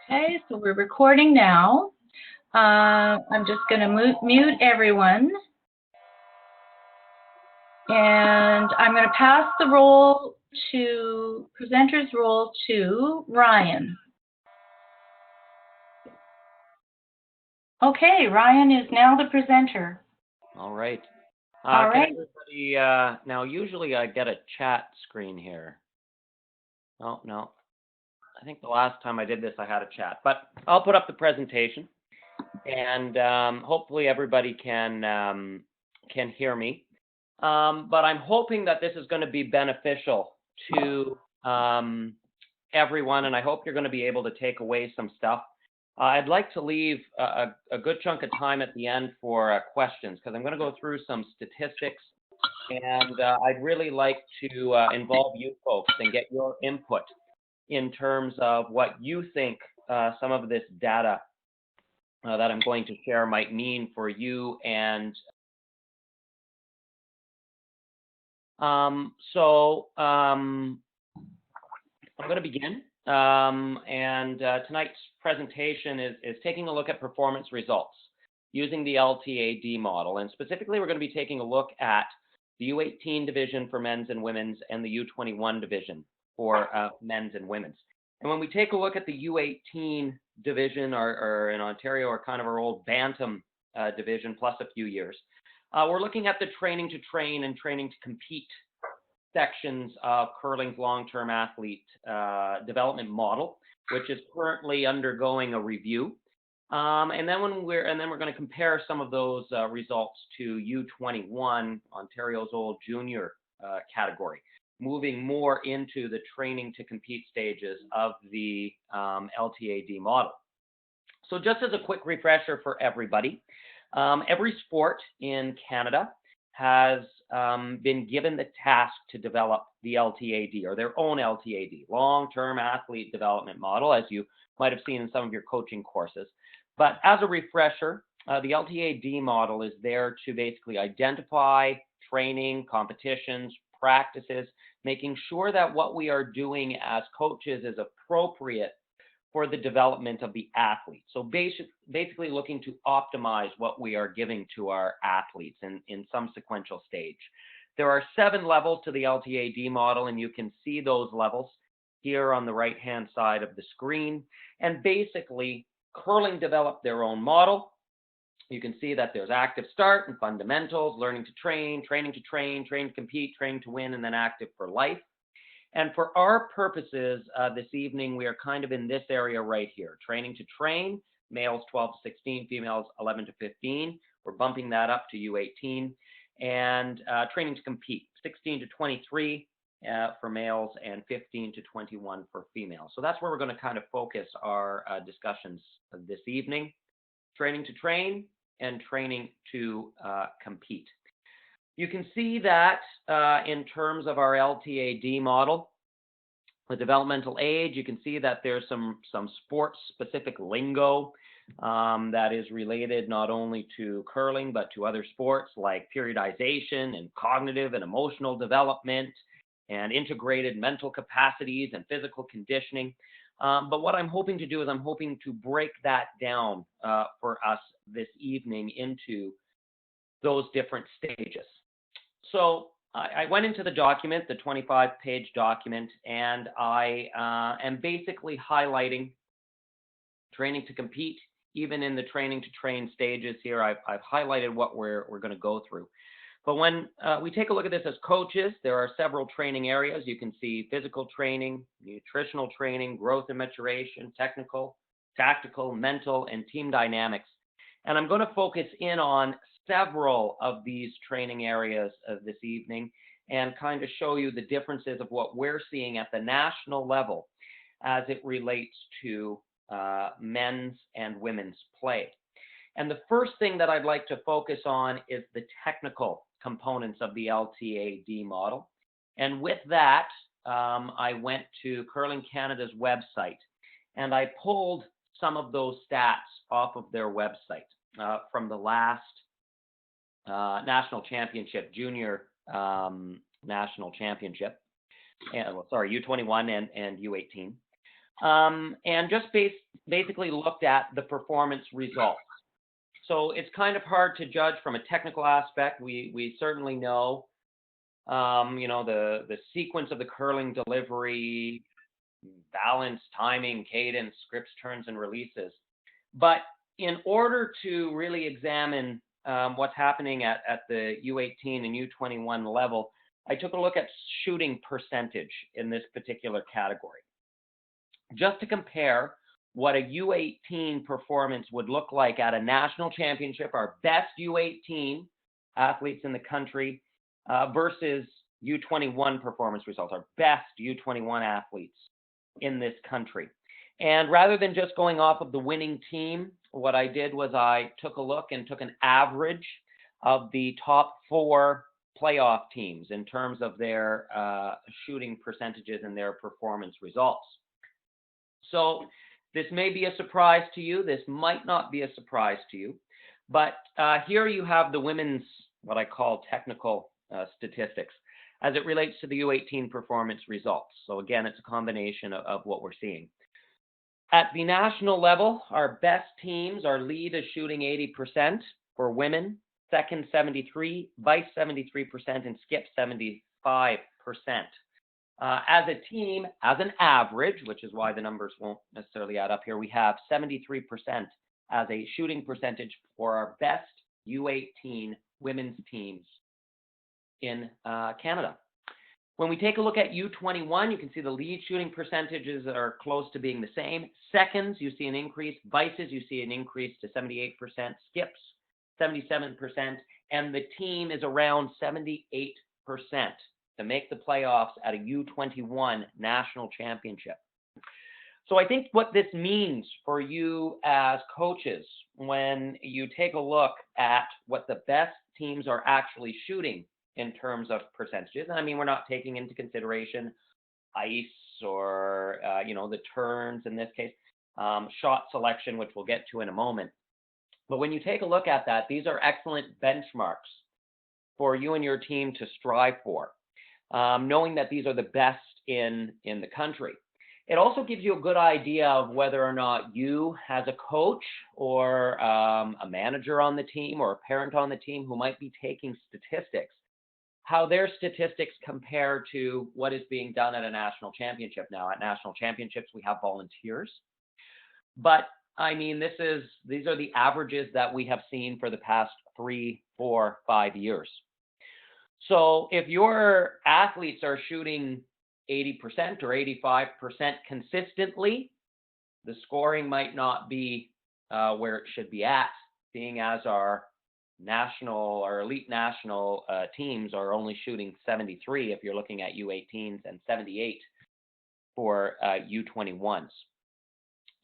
Okay, so we're recording now. I'm just going to mute everyone. And I'm going to pass the presenter's role to Ryan. Okay, Ryan is now the presenter. All right. All right. Can everybody, now usually I get a chat screen here. Oh, no. I think the last time I did this, I had a chat, but I'll put up the presentation and hopefully everybody can hear me. But I'm hoping that this is going to be beneficial to everyone, and I hope you're going to be able to take away some stuff. I'd like to leave a good chunk of time at the end for questions, because I'm going to go through some statistics, and I'd really like to involve you folks and get your input in terms of what you think some of this data that I'm going to share might mean for you. And so I'm going to begin. And tonight's presentation is taking a look at performance results using the Ltad model. And specifically, we're going to be taking a look at the U18 division for men's and women's and the U21 division for men's and women's. And when we take a look at the U18 division, or in Ontario, or kind of our old Bantam division plus a few years, we're looking at the training to train and training to compete sections of curling's long-term athlete development model, which is currently undergoing a review. And then we're going to compare some of those results to U21, Ontario's old junior category, moving more into the training to compete stages of the Ltad model. So just as a quick refresher for everybody, every sport in Canada has been given the task to develop the Ltad, or their own Ltad, long-term athlete development model, as you might have seen in some of your coaching courses. But as a refresher, the Ltad model is there to basically identify training, competitions, practices, making sure that what we are doing as coaches is appropriate for the development of the athlete. So basically looking to optimize what we are giving to our athletes in some sequential stage. There are 7 levels to the Ltad model, and you can see those levels here on the right-hand side of the screen. And basically, curling developed their own model. You can see that there's active start and fundamentals, learning to train, training to train, train to compete, training to win, and then active for life. And for our purposes this evening, we are kind of in this area right here, training to train, males 12 to 16, females 11 to 15. We're bumping that up to U18. And training to compete, 16 to 23 for males and 15 to 21 for females. So that's where we're going to kind of focus our discussions this evening, training to train and training to compete. You can see that in terms of our Ltad model, the developmental age, you can see that there's some sports-specific lingo that is related not only to curling, but to other sports like periodization and cognitive and emotional development and integrated mental capacities and physical conditioning. But what I'm hoping to do is I'm hoping to break that down for us this evening into those different stages. So I went into the document, the 25-page document, and I am basically highlighting training to compete. Even in the training to train stages here, I've highlighted what we're going to go through. But when we take a look at this as coaches, there are several training areas. You can see physical training, nutritional training, growth and maturation, technical, tactical, mental, and team dynamics. And I'm going to focus in on several of these training areas this evening and kind of show you the differences of what we're seeing at the national level as it relates to men's and women's play. And the first thing that I'd like to focus on is the technical components of the Ltad model. And with that, I went to Curling Canada's website, and I pulled some of those stats off of their website from the last national championship, junior national championship, U21 and U18. and just basically looked at the performance results. So it's kind of hard to judge from a technical aspect. We certainly know, the sequence of the curling delivery, balance, timing, cadence, scripts, turns, and releases. But in order to really examine what's happening at the U18 and U21 level, I took a look at shooting percentage in this particular category, just to compare what a U18 performance would look like at a national championship, our best U18 athletes in the country, versus U21 performance results, our best U21 athletes in this country. And rather than just going off of the winning team, what I did was I took a look and took an average of the top 4 playoff teams in terms of their shooting percentages and their performance results. So this may be a surprise to you. This might not be a surprise to you. But here you have the women's, what I call technical statistics, as it relates to the U18 performance results. So again, it's a combination of what we're seeing. At the national level, our best teams, our lead is shooting 80% for women, second 73%, vice 73%, and skip 75%. As a team, as an average, which is why the numbers won't necessarily add up here, we have 73% as a shooting percentage for our best U18 women's teams in Canada. When we take a look at U21, you can see the lead shooting percentages are close to being the same. Seconds, you see an increase. Vices, you see an increase to 78%. Skips, 77%. And the team is around 78% to make the playoffs at a U21 national championship. So I think what this means for you as coaches, when you take a look at what the best teams are actually shooting in terms of percentages, and I mean, we're not taking into consideration ice or, the turns in this case, shot selection, which we'll get to in a moment. But when you take a look at that, these are excellent benchmarks for you and your team to strive for, knowing that these are the best in the country. It also gives you a good idea of whether or not you, as a coach or a manager on the team or a parent on the team who might be taking statistics, how their statistics compare to what is being done at a national championship. Now, at national championships, we have volunteers. But, I mean, these are the averages that we have seen for the past 3, 4, 5 years. So if your athletes are shooting 80% or 85% consistently, the scoring might not be where it should be at, being as our national or elite national teams are only shooting 73 if you're looking at U18s and 78 for U21s.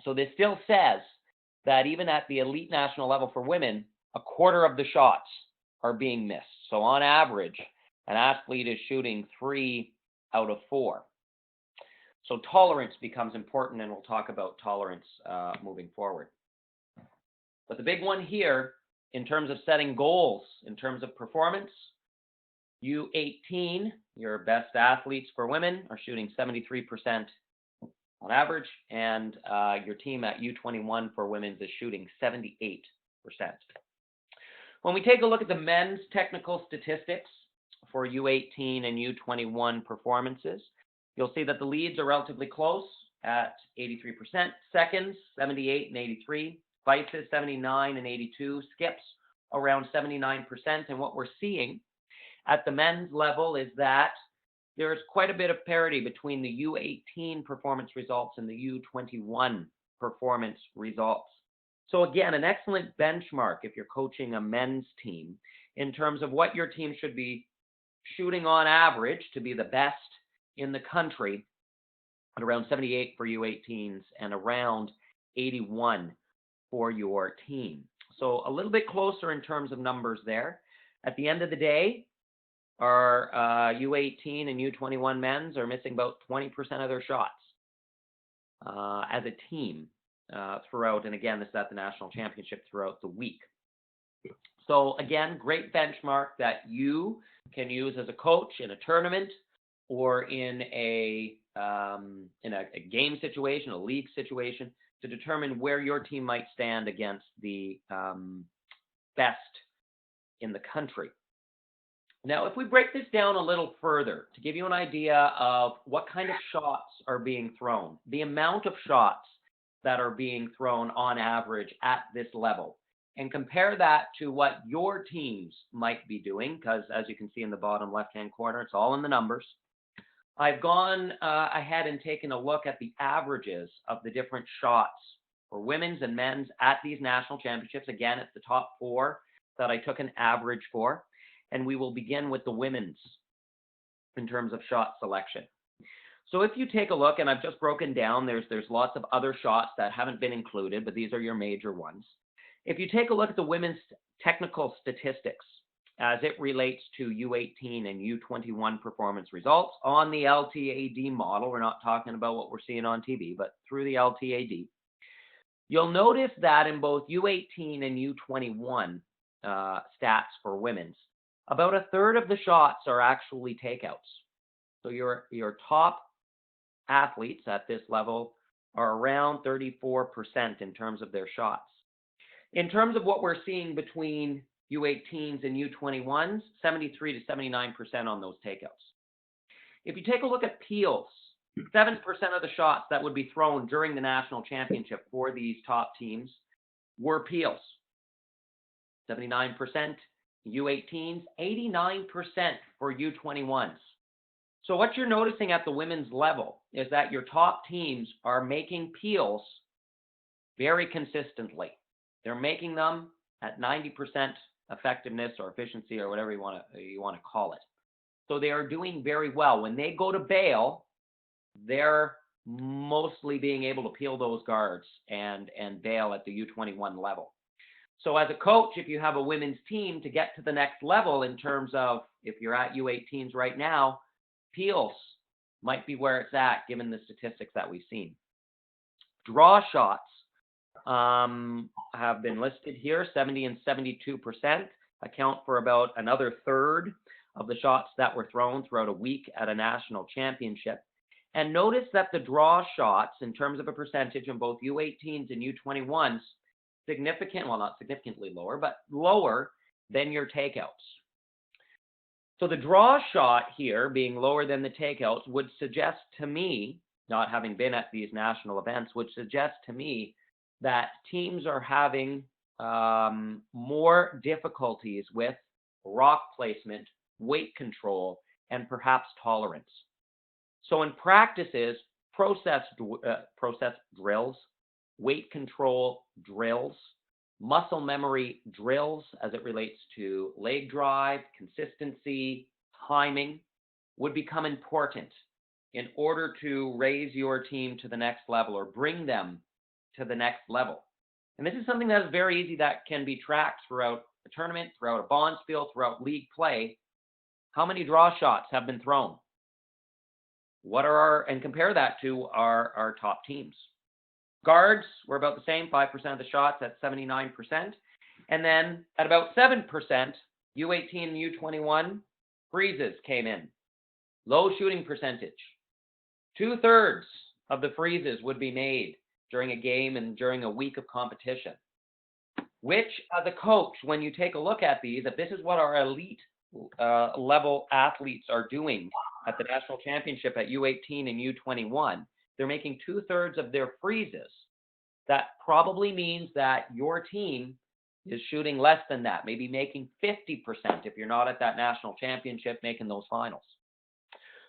So this still says that even at the elite national level for women, a quarter of the shots are being missed. So on average, an athlete is shooting 3 out of 4. So tolerance becomes important, and we'll talk about tolerance moving forward. But the big one here, in terms of setting goals, in terms of performance, U18, your best athletes for women are shooting 73% on average, and your team at U21 for women's is shooting 78%. When we take a look at the men's technical statistics for U18 and U21 performances, you'll see that the leads are relatively close at 83%, seconds 78 and 83, vices 79 and 82, skips around 79%. And what we're seeing at the men's level is that there's quite a bit of parity between the U18 performance results and the U21 performance results. So again, an excellent benchmark if you're coaching a men's team in terms of what your team should be shooting on average to be the best in the country, at around 78 for U18s and around 81 for your team. So a little bit closer in terms of numbers there. At the end of the day, our U18 and U21 men's are missing about 20% of their shots as a team throughout. And again, this is at the national championship throughout the week. So again, great benchmark that you can use as a coach in a tournament or in a in a game situation, a league situation, to determine where your team might stand against the best in the country. Now, if we break this down a little further to give you an idea of what kind of shots are being thrown, the amount of shots that are being thrown on average at this level, and compare that to what your teams might be doing, because as you can see in the bottom left-hand corner, it's all in the numbers. I've gone ahead and taken a look at the averages of the different shots for women's and men's at these national championships. Again, it's the top 4 that I took an average for. And we will begin with the women's in terms of shot selection. So if you take a look, and I've just broken down, there's lots of other shots that haven't been included, but these are your major ones. If you take a look at the women's technical statistics as it relates to U18 and U21 performance results on the Ltad model, we're not talking about what we're seeing on TV, but through the Ltad, you'll notice that in both U18 and U21 stats for women's, about a third of the shots are actually takeouts. So your top athletes at this level are around 34% in terms of their shots. In terms of what we're seeing between U18s and U21s, 73 to 79% on those takeouts. If you take a look at peels, 7% of the shots that would be thrown during the national championship for these top teams were peels. 79% U18s, 89% for U21s. So what you're noticing at the women's level is that your top teams are making peels very consistently. They're making them at 90% effectiveness or efficiency or whatever you want to call it. So they are doing very well. When they go to bail, they're mostly being able to peel those guards and bail at the U21 level. So as a coach, if you have a women's team, to get to the next level in terms of if you're at U18s right now, peels might be where it's at given the statistics that we've seen. Draw shots have been listed here, 70 and 72%, account for about another third of the shots that were thrown throughout a week at a national championship. And notice that the draw shots, in terms of a percentage in both U18s and U21s, not significantly lower, but lower than your takeouts. So the draw shot here being lower than the takeouts would suggest to me, not having been at these national events, would suggest to me that teams are having more difficulties with rock placement, weight control, and perhaps tolerance. So in practices, process drills, weight control drills, muscle memory drills as it relates to leg drive, consistency, timing would become important in order to raise your team to the next level or bring them to the next level. And this is something that is very easy that can be tracked throughout a tournament, throughout a bonspiel, throughout league play. How many draw shots have been thrown? What are and compare that to our top teams. Guards were about the same, 5% of the shots at 79%. And then at about 7%, U18 and U21 freezes came in. Low shooting percentage. 2/3 of the freezes would be made during a game and during a week of competition. Which, as a coach, when you take a look at these, if this is what our elite level athletes are doing at the national championship at U18 and U21, they're making 2/3 of their freezes. That probably means that your team is shooting less than that, maybe making 50% if you're not at that national championship making those finals.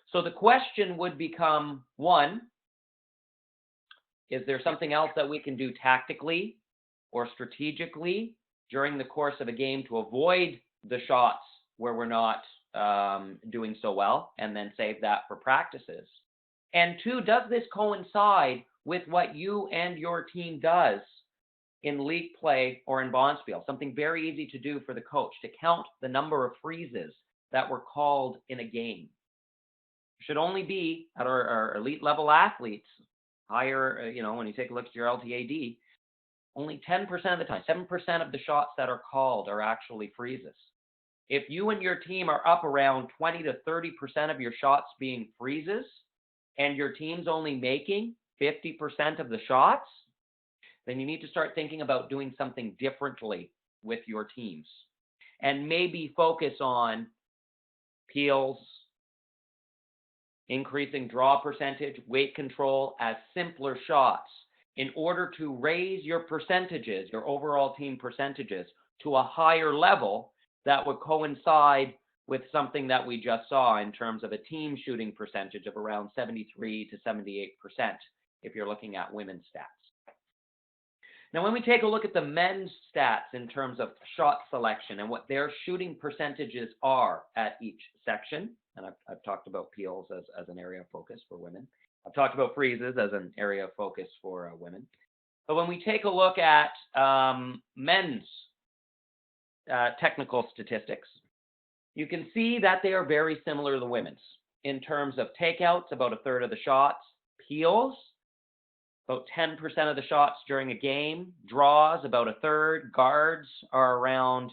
So the question would become, one, is there something else that we can do tactically or strategically during the course of a game to avoid the shots where we're not doing so well and then save that for practices? And two, does this coincide with what you and your team does in league play or in bonspiel? Something very easy to do for the coach, to count the number of freezes that were called in a game. It should only be at our elite level athletes, higher, when you take a look at your LTAD, only 10% of the time, 7% of the shots that are called are actually freezes. If you and your team are up around 20 to 30% of your shots being freezes, and your team's only making 50% of the shots, then you need to start thinking about doing something differently with your teams. And maybe focus on peels, increasing draw percentage, weight control as simpler shots in order to raise your percentages, your overall team percentages, to a higher level that would coincide with something that we just saw in terms of a team shooting percentage of around 73 to 78% if you're looking at women's stats. Now, when we take a look at the men's stats in terms of shot selection and what their shooting percentages are at each section, and I've talked about peels as an area of focus for women. I've talked about freezes as an area of focus for women. But when we take a look at men's technical statistics, you can see that they are very similar to the women's. In terms of takeouts, about a third of the shots. Peels, about 10% of the shots during a game. Draws, about a third. Guards are around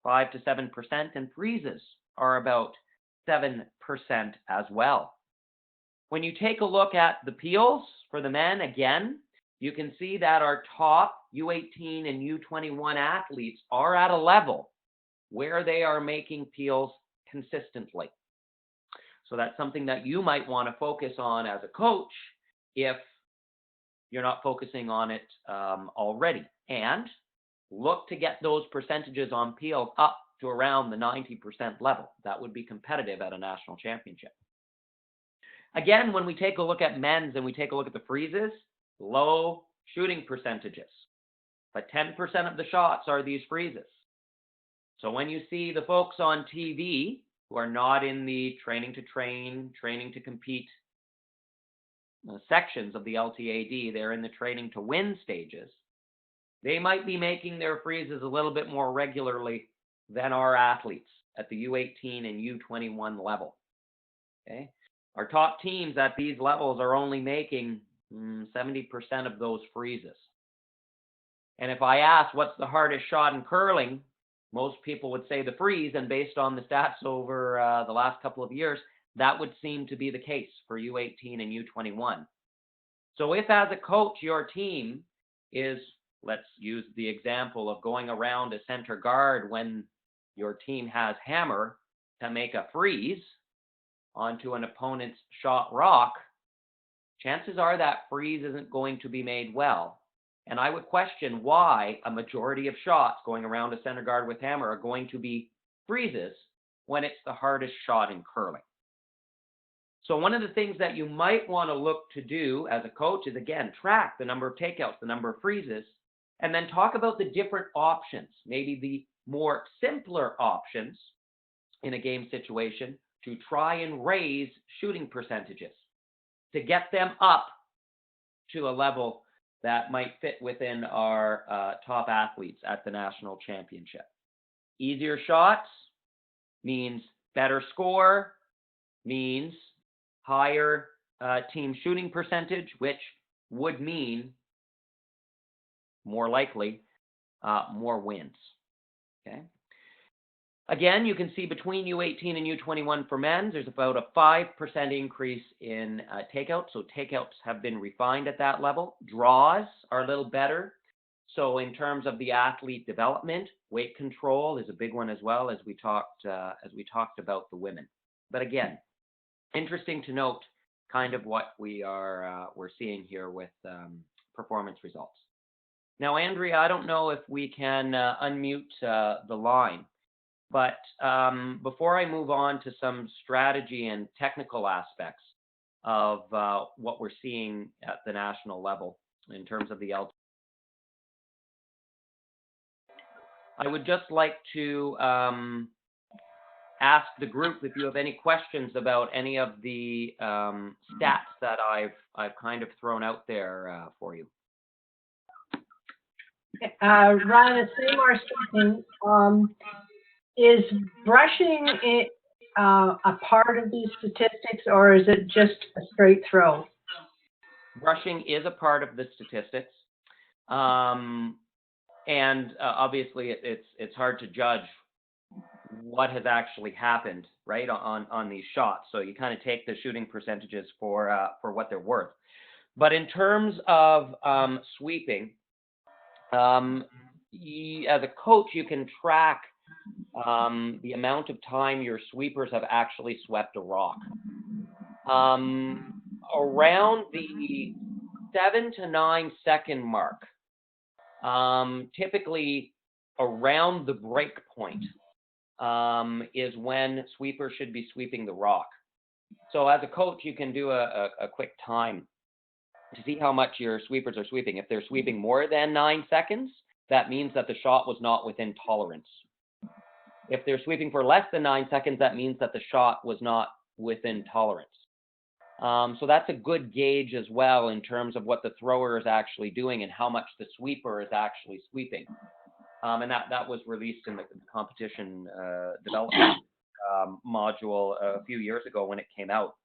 5 to 7%. And freezes are about 7% as well. When you take a look at the peels for the men, again, you can see that our top U18 and U21 athletes are at a level where they are making peels consistently. So that's something that you might want to focus on as a coach if you're not focusing on it already. And look to get those percentages on peels up to around the 90% level. That would be competitive at a national championship. Again, when we take a look at men's and we take a look at the freezes, low shooting percentages. But 10% of the shots are these freezes. So when you see the folks on TV who are not in the training to train, training to compete sections of the LTAD, they're in the training to win stages, they might be making their freezes a little bit more regularly than our athletes at the U18 and U21 level. Okay? Our top teams at these levels are only making 70% of those freezes. And if I ask what's the hardest shot in curling, most people would say the freeze, and based on the stats over the last couple of years, that would seem to be the case for U18 and U21. So if as a coach your team is, let's use the example of going around a center guard when your team has hammer to make a freeze onto an opponent's shot rock, chances are that freeze isn't going to be made well. And I would question why a majority of shots going around a center guard with hammer are going to be freezes when it's the hardest shot in curling. So one of the things that you might want to look to do as a coach is, again, track the number of takeouts, the number of freezes, and then talk about the different options, maybe the more simpler options in a game situation to try and raise shooting percentages, to get them up to a level that might fit within our top athletes at the national championship. Easier shots means better score, means higher team shooting percentage, which would mean more likely more wins. Okay. Again, you can see between U18 and U21 for men's, there's about a 5% increase in takeouts. So takeouts have been refined at that level. Draws are a little better. So in terms of the athlete development, weight control is a big one as well, as we talked about the women. But again, interesting to note kind of what we're seeing here with performance results. Now, Andrea, I don't know if we can unmute the line. But before I move on to some strategy and technical aspects of what we're seeing at the national level in terms of the LTAD, I would just like to ask the group if you have any questions about any of the stats that I've kind of thrown out there for you. Ryan, it's Seymour speaking. Is brushing a part of these statistics, or is it just a straight throw? Brushing is a part of the statistics. And obviously it's hard to judge what has actually happened, right, on these shots. So you kind of take the shooting percentages for what they're worth. But in terms of sweeping, as a coach, you can track the amount of time your sweepers have actually swept a rock. Around the 7 to 9 second mark, typically around the break point, is when sweepers should be sweeping the rock. So as a coach, you can do a quick time to see how much your sweepers are sweeping. If they're sweeping more than 9 seconds, that means that the shot was not within tolerance. If they're sweeping for less than 9 seconds, that means that the shot was not within tolerance. So that's a good gauge as well in terms of what the thrower is actually doing and how much the sweeper is actually sweeping. And that was released in the competition development module a few years ago when it came out.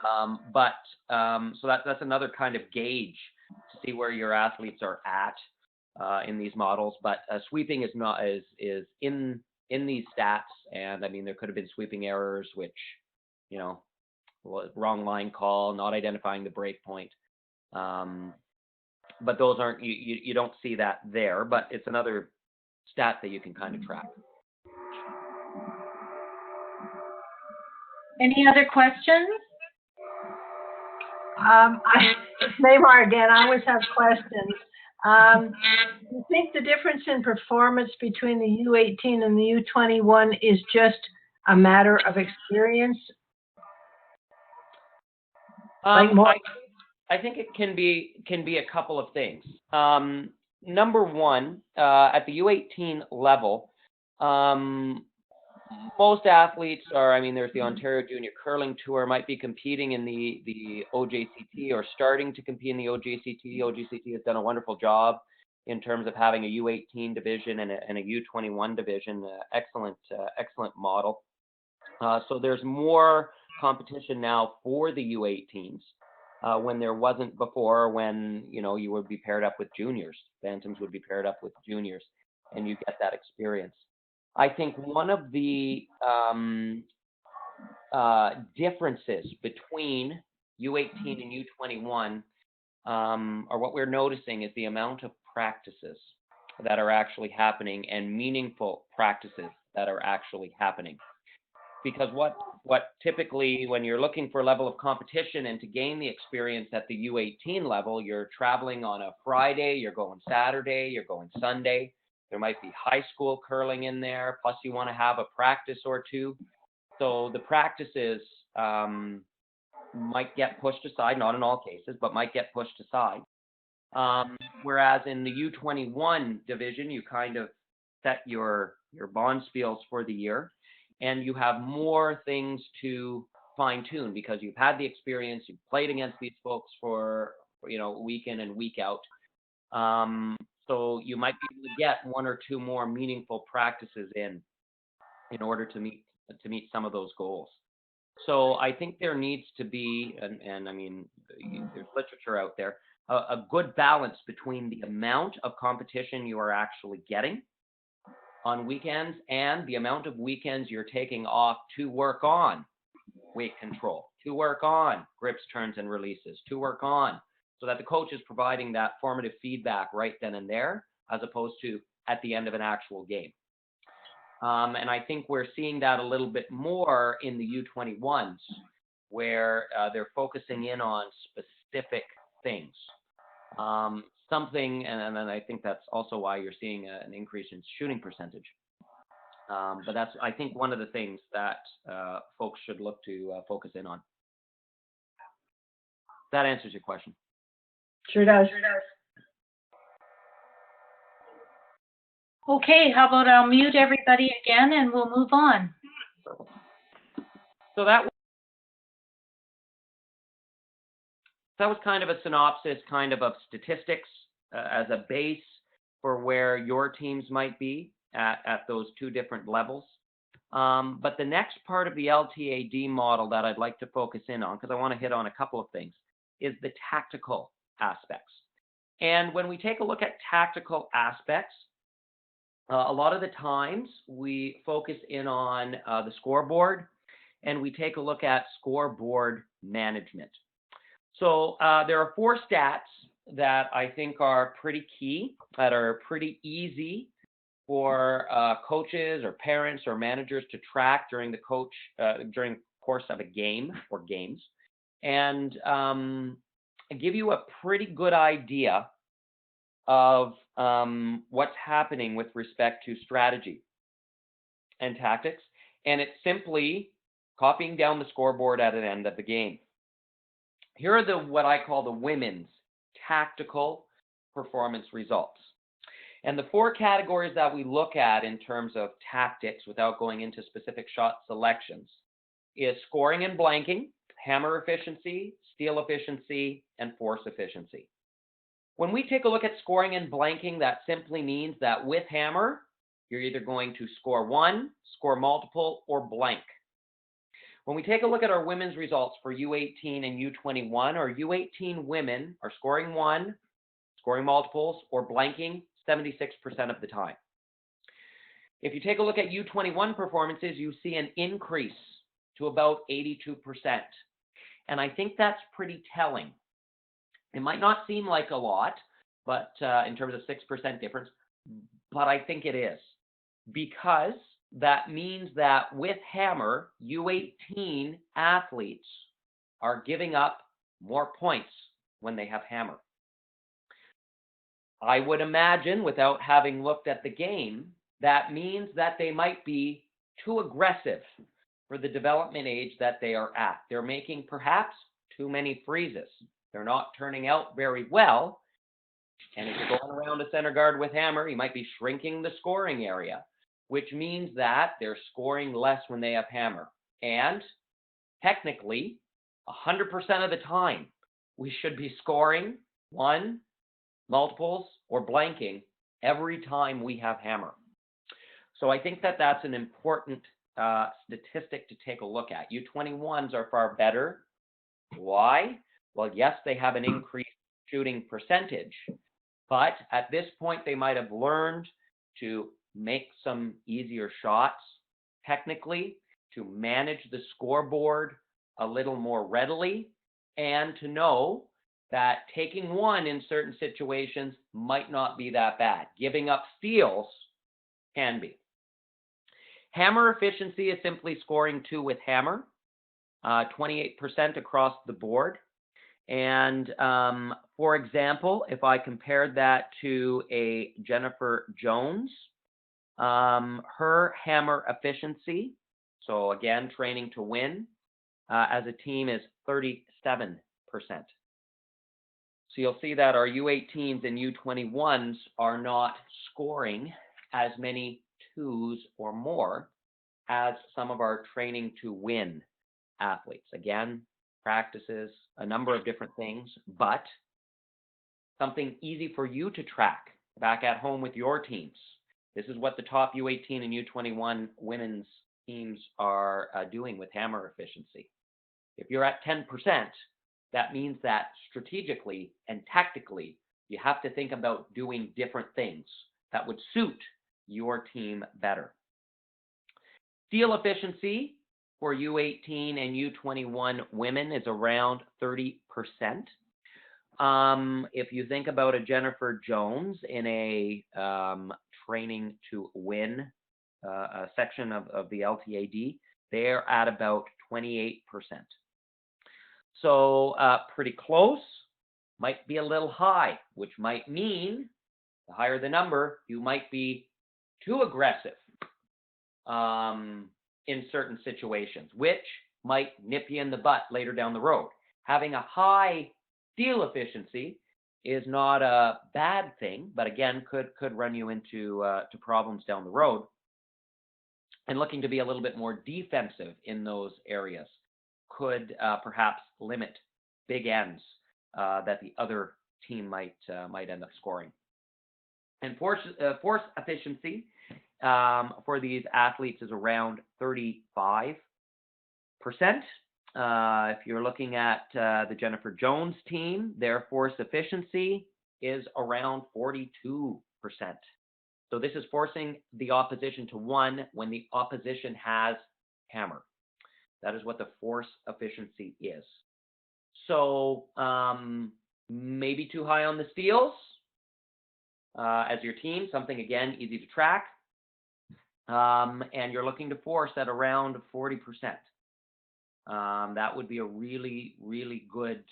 So that's another kind of gauge to see where your athletes are at in these models. But sweeping is in these stats, and I mean there could have been sweeping errors, which, you know, wrong line call, not identifying the break point. But those aren't, you don't see that there, but it's another stat that you can kind of track. Any other questions? It's Neymar again. I always have questions. Do you think the difference in performance between the U18 and the U21 is just a matter of experience? I think it can be a couple of things. Number one, at the U18 level, most athletes are, I mean, there's the Ontario Junior Curling Tour, might be competing in the OJCT or starting to compete in the OJCT. OJCT has done a wonderful job in terms of having a U18 division and a U21 division. Excellent model. So there's more competition now for the U18s when there wasn't before, when, you know, you would be paired up with juniors. Bantams would be paired up with juniors, and you get that experience. I think one of the differences between U18 and U21, or what we're noticing, is the amount of practices that are actually happening and meaningful practices that are actually happening. Because what typically, when you're looking for a level of competition and to gain the experience at the U18 level, you're traveling on a Friday, you're going Saturday, you're going Sunday. There might be high school curling in there, plus you want to have a practice or two. So the practices might get pushed aside, not in all cases, but might get pushed aside. Whereas in the U21 division, you kind of set your bonspiels for the year, and you have more things to fine tune because you've had the experience, you've played against these folks for, you know, week in and week out. So you might be able to get one or two more meaningful practices in order to meet some of those goals. So I think there needs to be, and I mean, there's literature out there, a good balance between the amount of competition you are actually getting on weekends and the amount of weekends you're taking off to work on weight control, to work on grips, turns, and releases, to work on, so that the coach is providing that formative feedback right then and there, as opposed to at the end of an actual game. And I think we're seeing that a little bit more in the U21s, where they're focusing in on specific things. And then I think that's also why you're seeing an increase in shooting percentage. But that's, I think, one of the things that folks should look to focus in on. That answers your question. Sure does. Okay, how about I'll mute everybody again and we'll move on. So that was kind of a synopsis, kind of statistics as a base for where your teams might be at those two different levels. But the next part of the LTAD model that I'd like to focus in on, because I want to hit on a couple of things, is the tactical aspects. And when we take a look at tactical aspects, a lot of the times we focus in on the scoreboard and we take a look at scoreboard management. So there are 4 stats that I think are pretty key, that are pretty easy for coaches or parents or managers to track during the course of a game or games, and give you a pretty good idea of what's happening with respect to strategy and tactics. And it's simply copying down the scoreboard at an end of the game. Here are what I call the women's tactical performance results. And the 4 categories that we look at in terms of tactics, without going into specific shot selections, is scoring and blanking, hammer efficiency, steal efficiency, and force efficiency. When we take a look at scoring and blanking, that simply means that with hammer, you're either going to score 1, score multiple, or blank. When we take a look at our women's results for U18 and U21, our U18 women are scoring 1, scoring multiples, or blanking 76% of the time. If you take a look at U21 performances, you see an increase to about 82%. And I think that's pretty telling. It might not seem like a lot, but in terms of 6% difference, but I think it is, because that means that with hammer, U18 athletes are giving up more points when they have hammer. I would imagine, without having looked at the game, that means that they might be too aggressive for the development age that they are at. They're making perhaps too many freezes. They're not turning out very well. And if you're going around a center guard with hammer, you might be shrinking the scoring area, which means that they're scoring less when they have hammer. And technically, 100% of the time, we should be scoring 1, multiples, or blanking every time we have hammer. So I think that that's an important statistic to take a look at. U21s are far better. Why? Well, yes, they have an increased shooting percentage, but at this point, they might have learned to make some easier shots technically, to manage the scoreboard a little more readily, and to know that taking 1 in certain situations might not be that bad. Giving up steals can be. Hammer efficiency is simply scoring 2 with hammer, 28% across the board. And for example, if I compared that to a Jennifer Jones, her hammer efficiency, so again, training to win, as a team is 37%. So you'll see that our U18s and U21s are not scoring as many 2s or more as some of our training to win athletes. Again, practices, a number of different things, but something easy for you to track back at home with your teams. This is what the top U18 and U21 women's teams are doing with hammer efficiency. If you're at 10%, that means that strategically and tactically, you have to think about doing different things that would suit your team better. Steal efficiency for U18 and U21 women is around 30%. If you think about a Jennifer Jones in a training to win section of the Ltad, they're at about 28%. So pretty close, might be a little high, which might mean the higher the number, you might be too aggressive in certain situations, which might nip you in the butt later down the road. Having a high steal efficiency is not a bad thing, but again, could run you into to problems down the road. And looking to be a little bit more defensive in those areas could perhaps limit big ends that the other team might end up scoring. And force efficiency for these athletes is around 35%. If you're looking at the Jennifer Jones team, their force efficiency is around 42%. So this is forcing the opposition to 1 when the opposition has hammer. That is what the force efficiency is. So maybe too high on the steals as your team, something again easy to track. And you're looking to force at around 40%. That would be a really, really good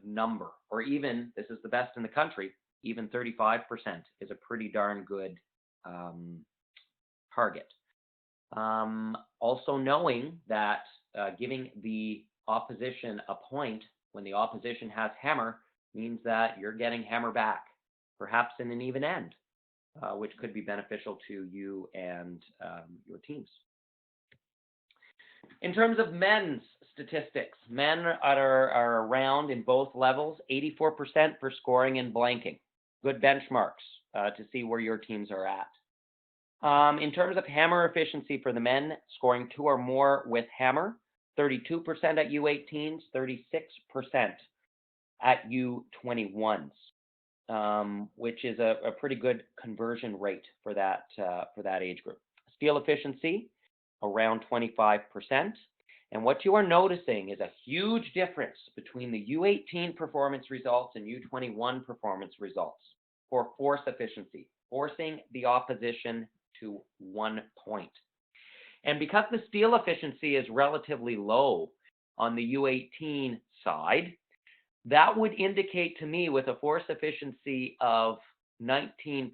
number. Or even, this is the best in the country, even 35% is a pretty darn good target. Also knowing that giving the opposition a point when the opposition has hammer means that you're getting hammer back, perhaps in an even end, which could be beneficial to you and your teams. In terms of men's statistics, men are around in both levels, 84% for scoring and blanking. Good benchmarks to see where your teams are at. In terms of hammer efficiency for the men, scoring 2 or more with hammer, 32% at U18s, 36% at U21s, which is a pretty good conversion rate for that age group. Steal efficiency, around 25%. And what you are noticing is a huge difference between the U18 performance results and U21 performance results for force efficiency, forcing the opposition to 1 point. And because the steal efficiency is relatively low on the U18 side, that would indicate to me with a force efficiency of 19%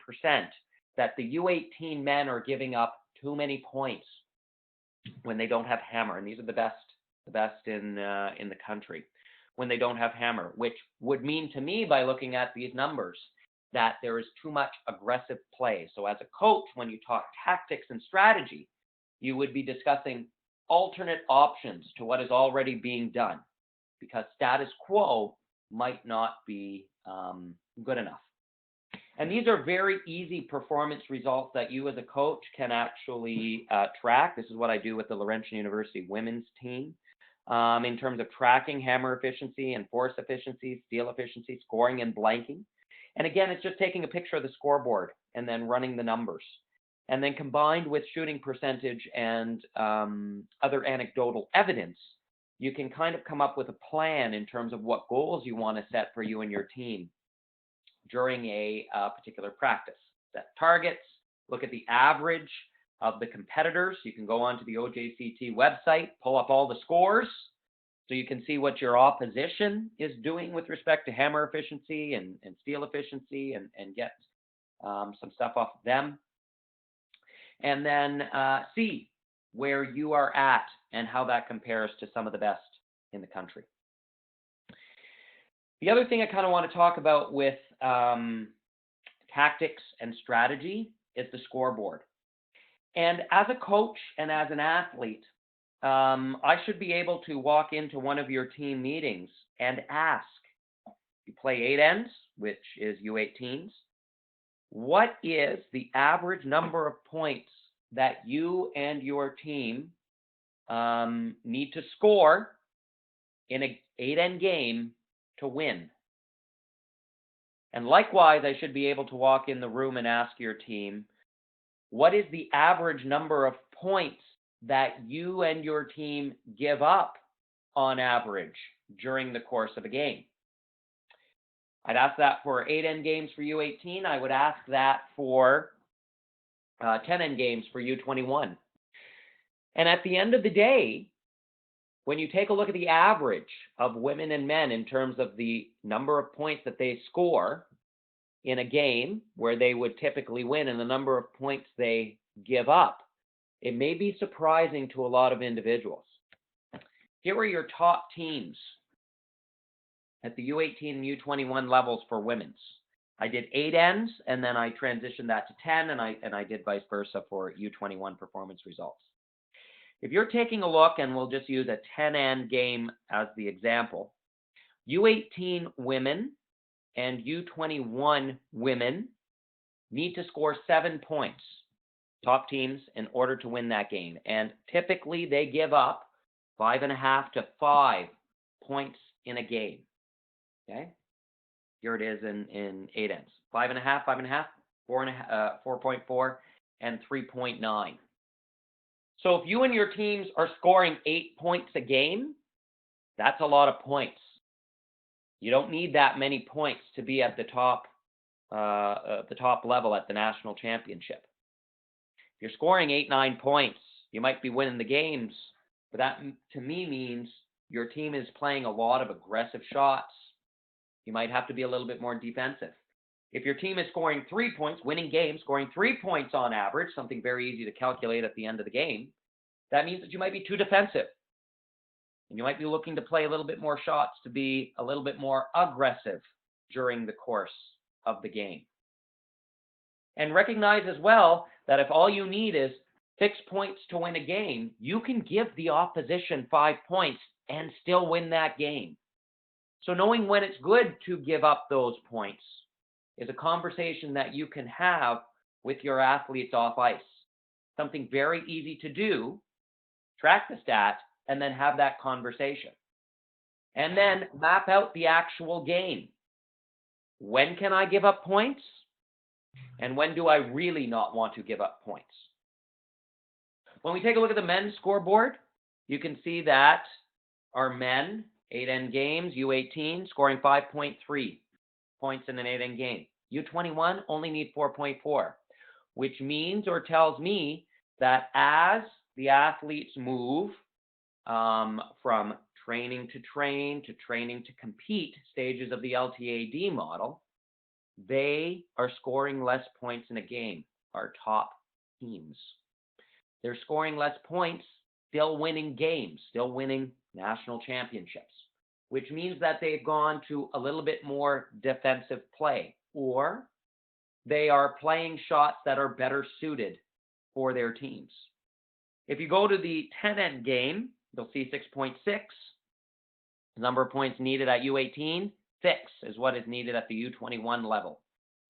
that the U18 men are giving up too many points when they don't have hammer. And these are the best in the country when they don't have hammer, which would mean to me by looking at these numbers that there is too much aggressive play. So as a coach, when you talk tactics and strategy, you would be discussing alternate options to what is already being done, because status quo might not be good enough. And these are very easy performance results that you as a coach can actually track. This is what I do with the Laurentian University women's team in terms of tracking hammer efficiency and force efficiency, steal efficiency, scoring and blanking. And again, it's just taking a picture of the scoreboard and then running the numbers. And then combined with shooting percentage and other anecdotal evidence, you can kind of come up with a plan in terms of what goals you want to set for you and your team during a particular practice. Set targets, look at the average of the competitors. You can go onto the OJCT website, pull up all the scores, so you can see what your opposition is doing with respect to hammer efficiency and steal efficiency and get some stuff off of them. And then see where you are at and how that compares to some of the best in the country. The other thing I kind of want to talk about with tactics and strategy is the scoreboard. And as a coach and as an athlete, I should be able to walk into one of your team meetings and ask, you play 8 ends, which is U18s, what is the average number of points that you and your team need to score in an 8-end game to win? And likewise, I should be able to walk in the room and ask your team, what is the average number of points that you and your team give up on average during the course of a game? I'd ask that for 8-end games for U18. I would ask that for 10-end games for U21. And at the end of the day, when you take a look at the average of women and men in terms of the number of points that they score in a game where they would typically win and the number of points they give up, it may be surprising to a lot of individuals. Here are your top teams at the U18 and U21 levels for women's. I did 8 ends, and then I transitioned that to 10, and I did vice versa for U21 performance results. If you're taking a look, and we'll just use a 10-end game as the example, U18 women and U21 women need to score 7 points, top teams, in order to win that game. And typically, they give up 5.5 to 5 points in a game. Okay? Here it is in 8 ends. 5.5, 5.5, 4.4, and 3.9. So if you and your teams are scoring 8 points a game, that's a lot of points. You don't need that many points to be at the top level at the national championship. If you're scoring 8, 9 points, you might be winning the games, but that to me means your team is playing a lot of aggressive shots. You might have to be a little bit more defensive. If your team is scoring 3 points, winning games, scoring 3 points on average, something very easy to calculate at the end of the game, that means that you might be too defensive. And you might be looking to play a little bit more shots to be a little bit more aggressive during the course of the game. And recognize as well that if all you need is 6 points to win a game, you can give the opposition 5 points and still win that game. So knowing when it's good to give up those points is a conversation that you can have with your athletes off ice. Something very easy to do, track the stat, and then have that conversation. And then map out the actual game. When can I give up points? And when do I really not want to give up points? When we take a look at the men's scoreboard, you can see that our men, 8N games, U18, scoring 5.3 points in an 8N game. U21 only need 4.4, which means or tells me that as the athletes move from training to training to compete stages of the LTAD model, they are scoring less points in a game, our top teams. They're scoring less points, still winning games, still winning national championships, which means that they've gone to a little bit more defensive play, or they are playing shots that are better suited for their teams. If you go to the 10N game, you'll see 6.6. The number of points needed at U18, 6 is what is needed at the U21 level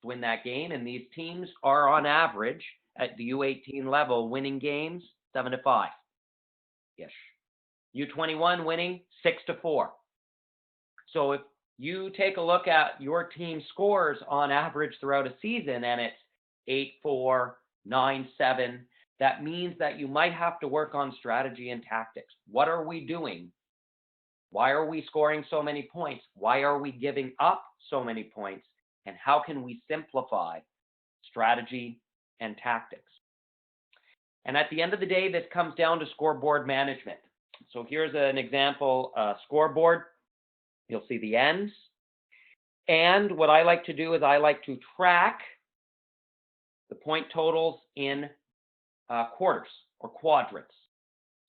to win that game. And these teams are on average at the U18 level winning games 7-5-ish. U21 winning 6-4. So if you take a look at your team scores on average throughout a season and it's 8-4, 9-7, that means that you might have to work on strategy and tactics. What are we doing? Why are we scoring so many points? Why are we giving up so many points? And how can we simplify strategy and tactics? And at the end of the day, this comes down to scoreboard management. So here's an example scoreboard. You'll see the ends. And what I like to do is I like to track the point totals in quarters or quadrants.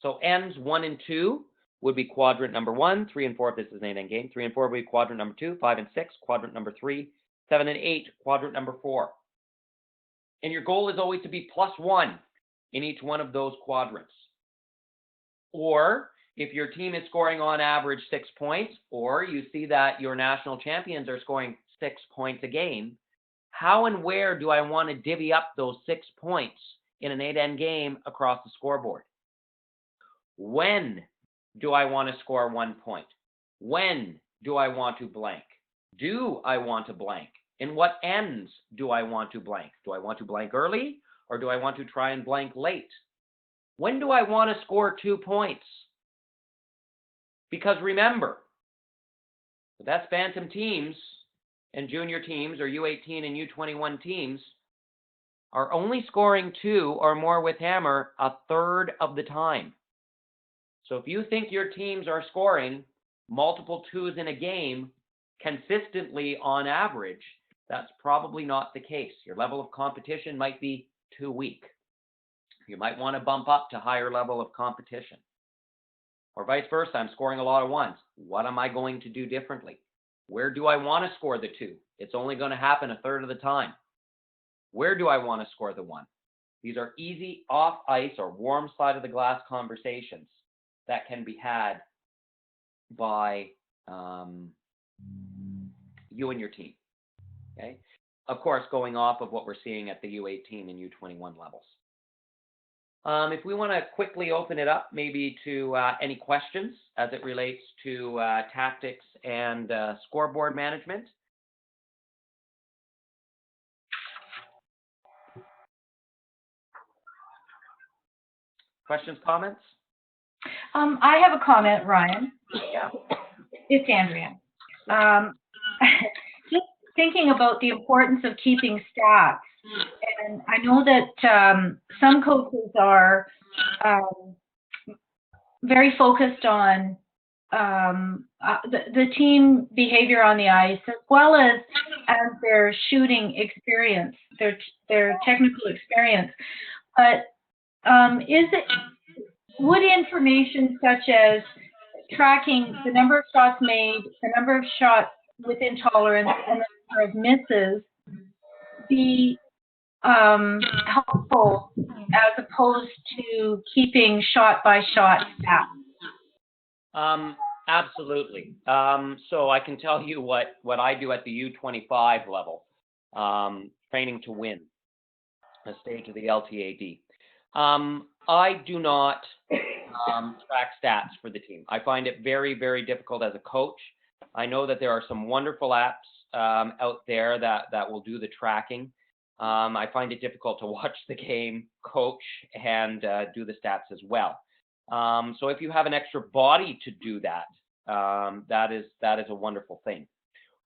So ends 1 and 2 would be quadrant number 1, 3 and 4 if this is an 8N game. 3 and 4 would be quadrant number 2, 5 and 6, quadrant number 3, 7 and 8, quadrant number 4. And your goal is always to be +1 in each one of those quadrants. Or if your team is scoring on average 6 points, or you see that your national champions are scoring 6 points a game, how and where do I want to divvy up those 6 points in an 8N game across the scoreboard? When do I want to score 1 point? When do I want to blank? Do I want to blank? In what ends do I want to blank? Do I want to blank early, or do I want to try and blank late? When do I want to score 2 points? Because remember, the best bantam teams and junior teams, or U18 and U21 teams, are only scoring 2 or more with hammer 1/3 of the time. So if you think your teams are scoring multiple 2s in a game consistently on average, that's probably not the case. Your level of competition might be too weak. You might want to bump up to higher level of competition. Or vice versa, I'm scoring a lot of 1s. What am I going to do differently? Where do I want to score the 2? It's only going to happen 1/3 of the time. Where do I want to score the 1? These are easy off ice or warm side of the glass conversations that can be had by you and your team. Okay. Of course, going off of what we're seeing at the U18 and U21 levels. If we want to quickly open it up maybe to any questions as it relates to tactics and scoreboard management. Questions, comments? I have a comment, Ryan. Yeah. It's Andrea. Just thinking about the importance of keeping stats. And I know that some coaches are very focused on the team behavior on the ice, as well as their shooting experience, their technical experience. But would information such as tracking the number of shots made, the number of shots within tolerance, and the number of misses be helpful as opposed to keeping shot-by-shot stats? Absolutely. So I can tell you what I do at the U25 level, training to win, a stage of the LTAD. I do not track stats for the team. I find it very, very difficult as a coach. I know that there are some wonderful apps out there that will do the tracking. I find it difficult to watch the game, coach, and do the stats as well. So if you have an extra body to do that, that is a wonderful thing.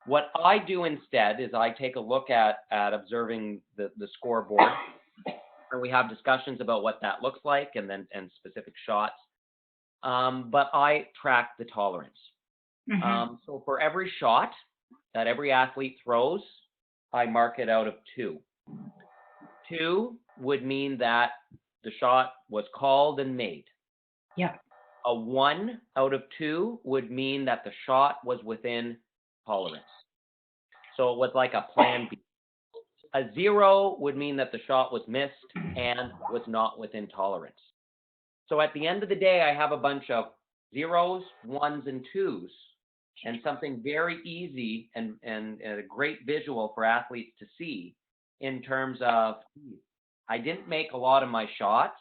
What I do instead is I take a look at observing the scoreboard, and we have discussions about what that looks like and specific shots. But I track the tolerance. Mm-hmm. So for every shot that every athlete throws, I mark it out of 2. 2 would mean that the shot was called and made. Yeah. A 1 out of 2 would mean that the shot was within tolerance. So it was like a plan B. A 0 would mean that the shot was missed and was not within tolerance. So at the end of the day, I have a bunch of 0s, 1s, and 2s, and something very easy and a great visual for athletes to see in terms of, I didn't make a lot of my shots,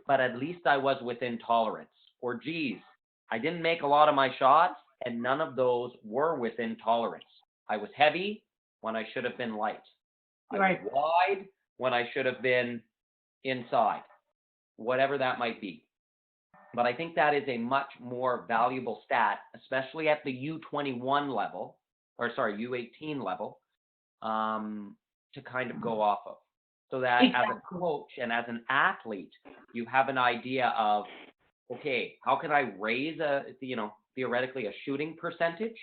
but at least I was within tolerance. Or, geez, I didn't make a lot of my shots, and none of those were within tolerance. I was heavy when I should have been light. Right. I was wide when I should have been inside, whatever that might be. But I think that is a much more valuable stat, especially at the U21 level, or sorry, U18 level, to kind of go off of. So that Exactly. As a coach and as an athlete, you have an idea of, okay, how can I raise theoretically a shooting percentage?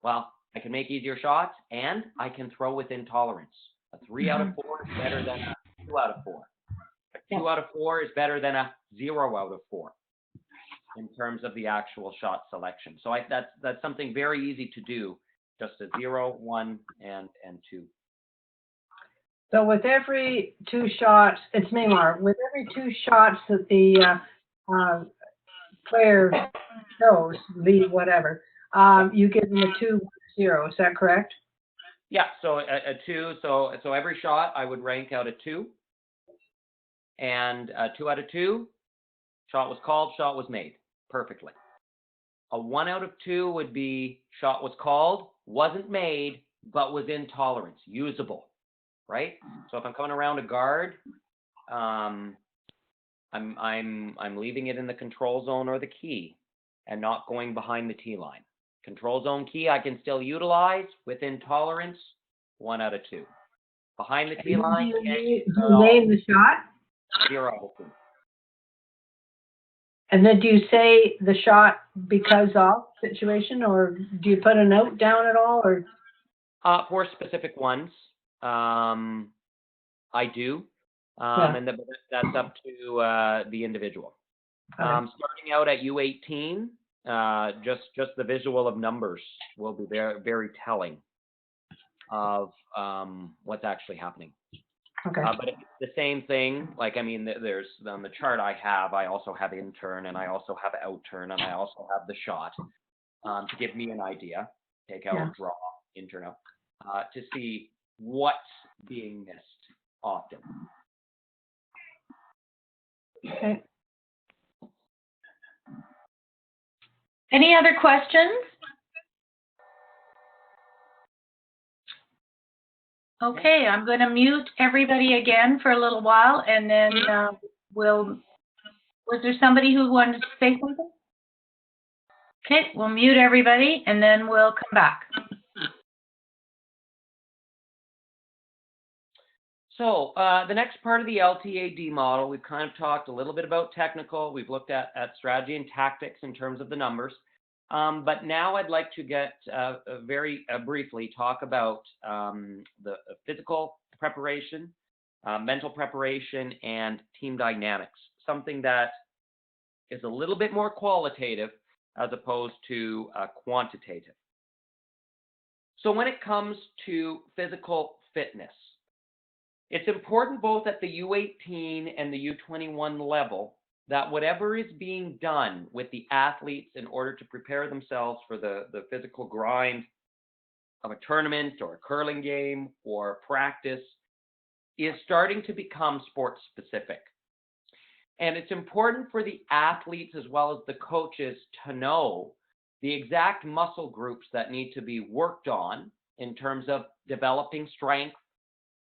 Well, I can make easier shots and I can throw within tolerance. A 3 out of 4 is better than a 2 out of 4. A 2 out of 4 is better than a 0 out of 4 in terms of the actual shot selection. So that's something very easy to do, just a 0, 1, and 2. So with every 2 shots, it's Neymar, with every 2 shots that the player throws, lead, whatever, you give them a 2, 0. Is that correct? Yeah, so a 2, so every shot I would rank out a 2. And a 2 out of 2, shot was called, shot was made perfectly. A 1 out of 2 would be shot was called, wasn't made, but was in tolerance, usable, right? So if I'm coming around a guard, I'm leaving it in the control zone or the key and not going behind the T line. Control zone key I can still utilize within tolerance, 1 out of 2. Behind the T line, You name the shot? 0 out of 2. And then do you say the shot because of situation, or do you put a note down at all, or? For specific ones, I do, Yeah. and that's up to the individual. Okay. Starting out at U18, just the visual of numbers will be very, very telling of what's actually happening. Okay. But it's the same thing. Like, I mean, there's on the chart I also have intern, and I also have outturn, and I also have the shot to give me an idea. Take out, Yeah. draw, intern out, to see what's being missed often. Okay. Any other questions? Okay, I'm going to mute everybody again for a little while, and then we'll Was there somebody who wanted to say something? Okay, we'll mute everybody and then we'll come back. So the next part of the LTAD model, we've kind of talked a little bit about technical. We've looked at strategy and tactics in terms of the numbers. But now I'd like to get very briefly talk about the physical preparation, mental preparation, and team dynamics, something that is a little bit more qualitative as opposed to quantitative. So when it comes to physical fitness, it's important both at the U18 and the U21 level that whatever is being done with the athletes in order to prepare themselves for the physical grind of a tournament or a curling game or practice is starting to become sport specific. And it's important for the athletes as well as the coaches to know the exact muscle groups that need to be worked on in terms of developing strength,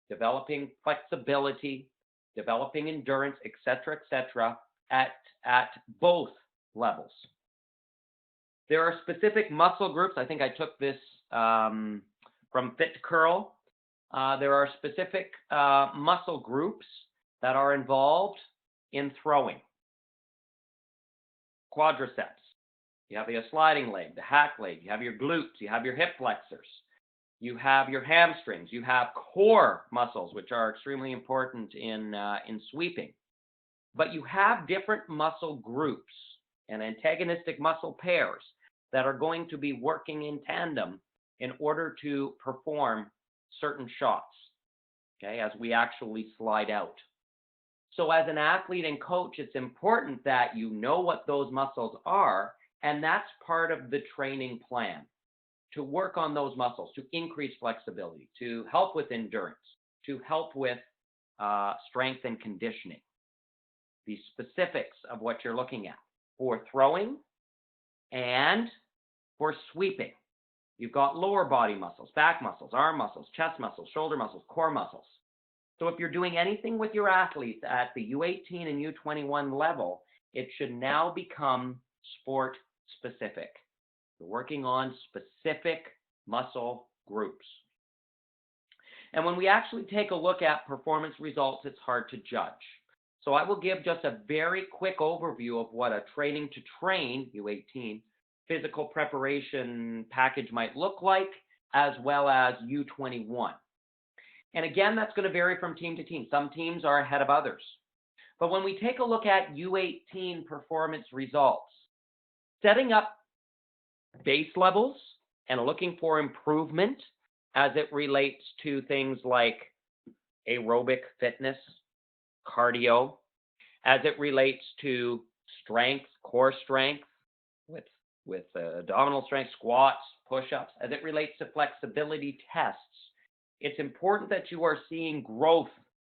developing flexibility, developing endurance, etc., at both levels. There are specific muscle groups. I think I took this from Fit to Curl. There are specific muscle groups that are involved in throwing. Quadriceps. You have your sliding leg, the hack leg. You have your glutes. You have your hip flexors. You have your hamstrings. You have core muscles, which are extremely important in sweeping. But you have different muscle groups and antagonistic muscle pairs that are going to be working in tandem in order to perform certain shots, okay, as we actually slide out. So as an athlete and coach, it's important that you know what those muscles are, and that's part of the training plan, to work on those muscles, to increase flexibility, to help with endurance, to help with strength and conditioning. The specifics of what you're looking at for throwing and for sweeping. You've got lower body muscles, back muscles, arm muscles, chest muscles, shoulder muscles, core muscles. So if you're doing anything with your athletes at the U18 and U21 level, it should now become sport specific. You're working on specific muscle groups. And when we actually take a look at performance results, it's hard to judge. So I will give just a very quick overview of what a training to train, U18, physical preparation package might look like, as well as U21. And again, that's going to vary from team to team. Some teams are ahead of others. But when we take a look at U18 performance results, setting up base levels and looking for improvement as it relates to things like aerobic fitness, cardio, as it relates to strength, core strength, with abdominal strength, squats, push-ups, as it relates to flexibility tests, it's important that you are seeing growth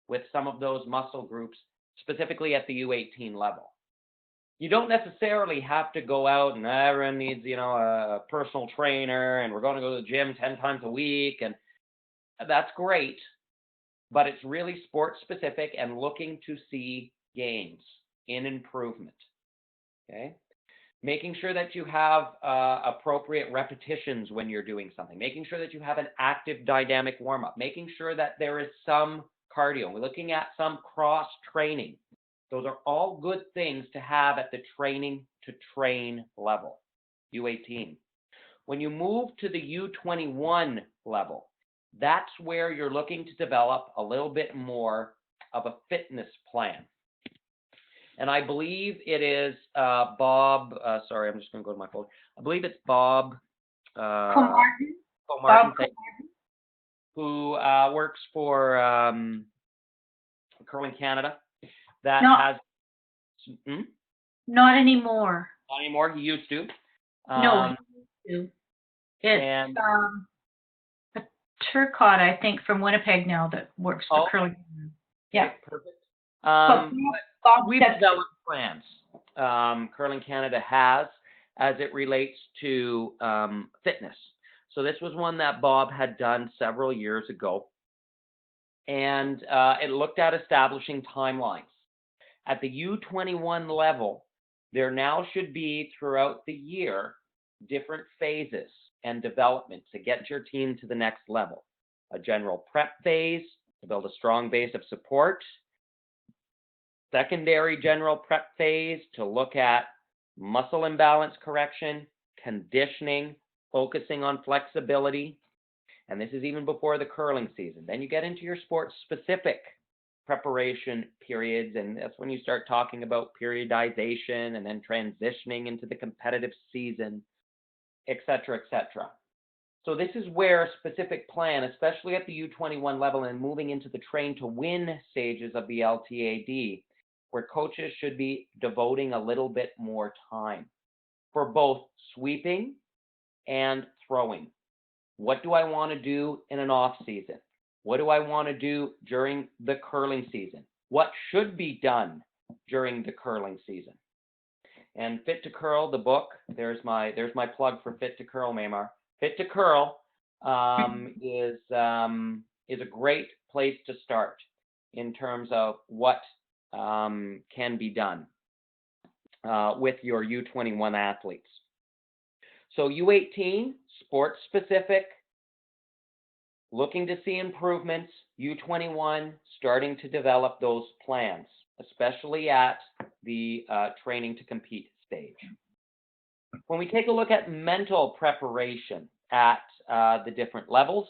with some of those muscle groups, specifically at the U18 level. You don't necessarily have to go out and everyone needs, a personal trainer and we're going to go to the gym 10 times a week, and that's great, but it's really sport specific and looking to see gains in improvement, okay? Making sure that you have appropriate repetitions when you're doing something, making sure that you have an active dynamic warm-up, making sure that there is some cardio. We're looking at some cross training. Those are all good things to have at the training to train level, U18. When you move to the U21 level, that's where you're looking to develop a little bit more of a fitness plan. And I believe it is Bob, sorry, I'm just going to go to my folder. I believe it's Bob Comartin, who works for Curling Canada. That No. has... Not anymore. Not anymore, he used to. No, he used to. It's Turcotte, I think, from Winnipeg now that works for Curling. Yeah. Okay, perfect. We've developed plans, Curling Canada has, as it relates to fitness. So this was one that Bob had done several years ago. And it looked at establishing timelines. At the U21 level, there now should be throughout the year different phases and development to get your team to the next level. A general prep phase to build a strong base of support. Secondary general prep phase to look at muscle imbalance correction, conditioning, focusing on flexibility. And this is even before the curling season. Then you get into your sport-specific preparation periods, and that's when you start talking about periodization and then transitioning into the competitive season, et cetera, et cetera. So this is where a specific plan, especially at the U21 level and moving into the train to win stages of the LTAD, where coaches should be devoting a little bit more time for both sweeping and throwing. What do I want to do in an off season? What do I want to do during the curling season? What should be done during the curling season? And Fit to Curl, the book, there's my plug for Fit to Curl, Maymar. Fit to Curl is a great place to start in terms of what can be done with your U21 athletes. So U18, sports specific, looking to see improvements. U21, starting to develop those plans, especially at the training to compete stage. When we take a look at mental preparation at the different levels,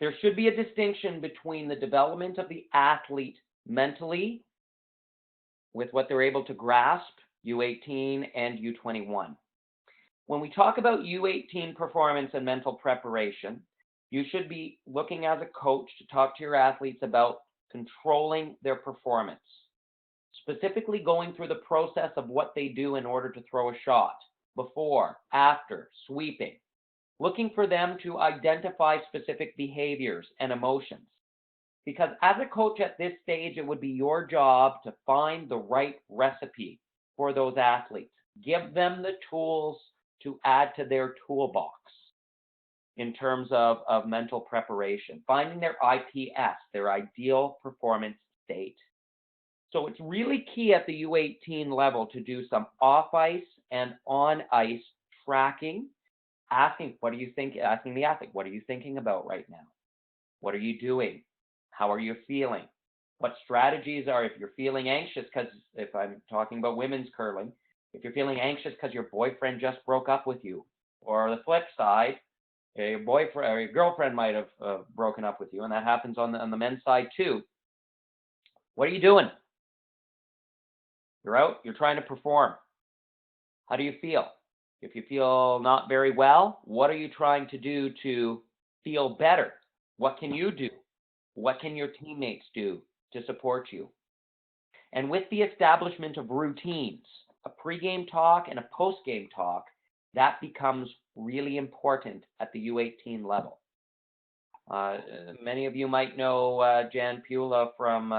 there should be a distinction between the development of the athlete mentally with what they're able to grasp, U18 and U21. When we talk about U18 performance and mental preparation, you should be looking as a coach to talk to your athletes about controlling their performance, specifically going through the process of what they do in order to throw a shot, before, after, sweeping, looking for them to identify specific behaviors and emotions. Because as a coach at this stage, it would be your job to find the right recipe for those athletes. Give them the tools to add to their toolbox in terms of mental preparation, finding their IPS, their ideal performance state. So it's really key at the U18 level to do some off-ice and on-ice tracking, asking the athlete, what are you thinking about right now? What are you doing? How are you feeling? What strategies are, if you're feeling anxious, because if I'm talking about women's curling, if you're feeling anxious because your boyfriend just broke up with you, or the flip side, your boyfriend or your girlfriend might have broken up with you, and that happens on the men's side too. What are you doing? You're out, you're trying to perform. How do you feel? If you feel not very well, what are you trying to do to feel better? What can you do? What can your teammates do to support you? And with the establishment of routines, a pregame talk and a postgame talk, that becomes really important at the U18 level. Many of you might know Jan Pula from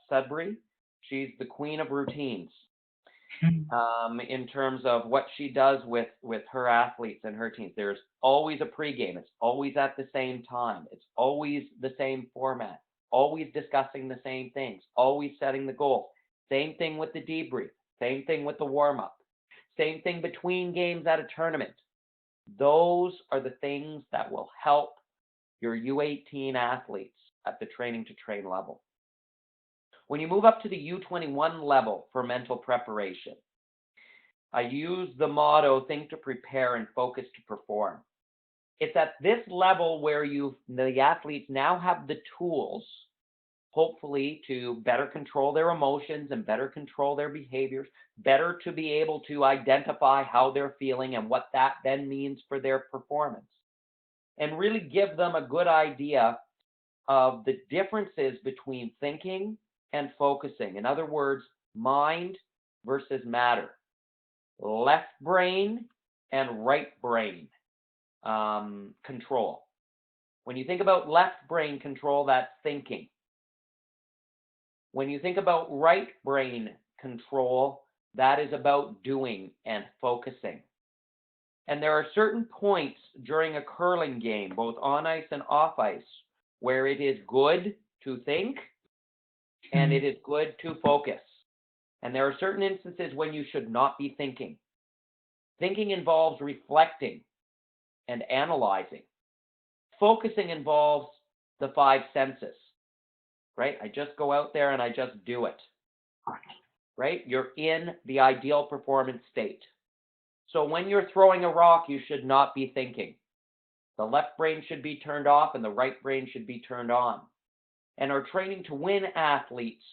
Sudbury. She's the queen of routines in terms of what she does with her athletes and her teams. There's always a pregame. It's always at the same time. It's always the same format, always discussing the same things, always setting the goals. Same thing with the debrief, same thing with the warm-up, same thing between games at a tournament. Those are the things that will help your U18 athletes at the training to train level. When you move up to the U21 level for mental preparation, I use the motto, think to prepare and focus to perform. It's at this level where the athletes now have the tools, hopefully, to better control their emotions and better control their behaviors, better to be able to identify how they're feeling and what that then means for their performance, and really give them a good idea of the differences between thinking and focusing. In other words, mind versus matter, left brain and right brain control. When you think about left brain control, that's thinking. When you think about right brain control, that is about doing and focusing. And there are certain points during a curling game, both on ice and off ice, where it is good to think and it is good to focus. And there are certain instances when you should not be thinking. Thinking involves reflecting and analyzing. Focusing involves the 5 senses, right? I just go out there and I just do it, right? You're in the ideal performance state. So when you're throwing a rock, you should not be thinking. The left brain should be turned off and the right brain should be turned on. And our training to win athletes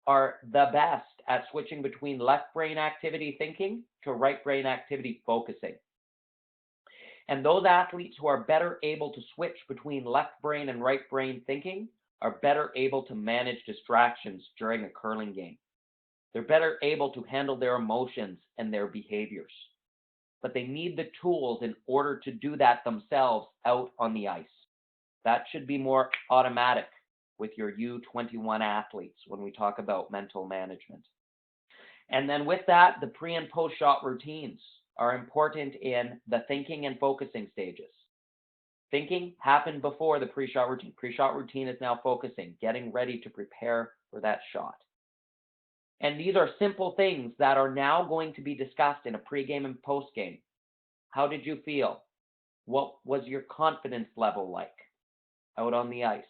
are the best at switching between left brain activity thinking to right brain activity focusing. And those athletes who are better able to switch between left brain and right brain thinking are better able to manage distractions during a curling game. They're better able to handle their emotions and their behaviors. But they need the tools in order to do that themselves out on the ice. That should be more automatic with your U21 athletes when we talk about mental management. And then with that, the pre and post shot routines are important in the thinking and focusing stages. Thinking happened before the pre-shot routine. Pre-shot routine is now focusing, getting ready to prepare for that shot. And these are simple things that are now going to be discussed in a pre-game and post-game. How did you feel? What was your confidence level like out on the ice?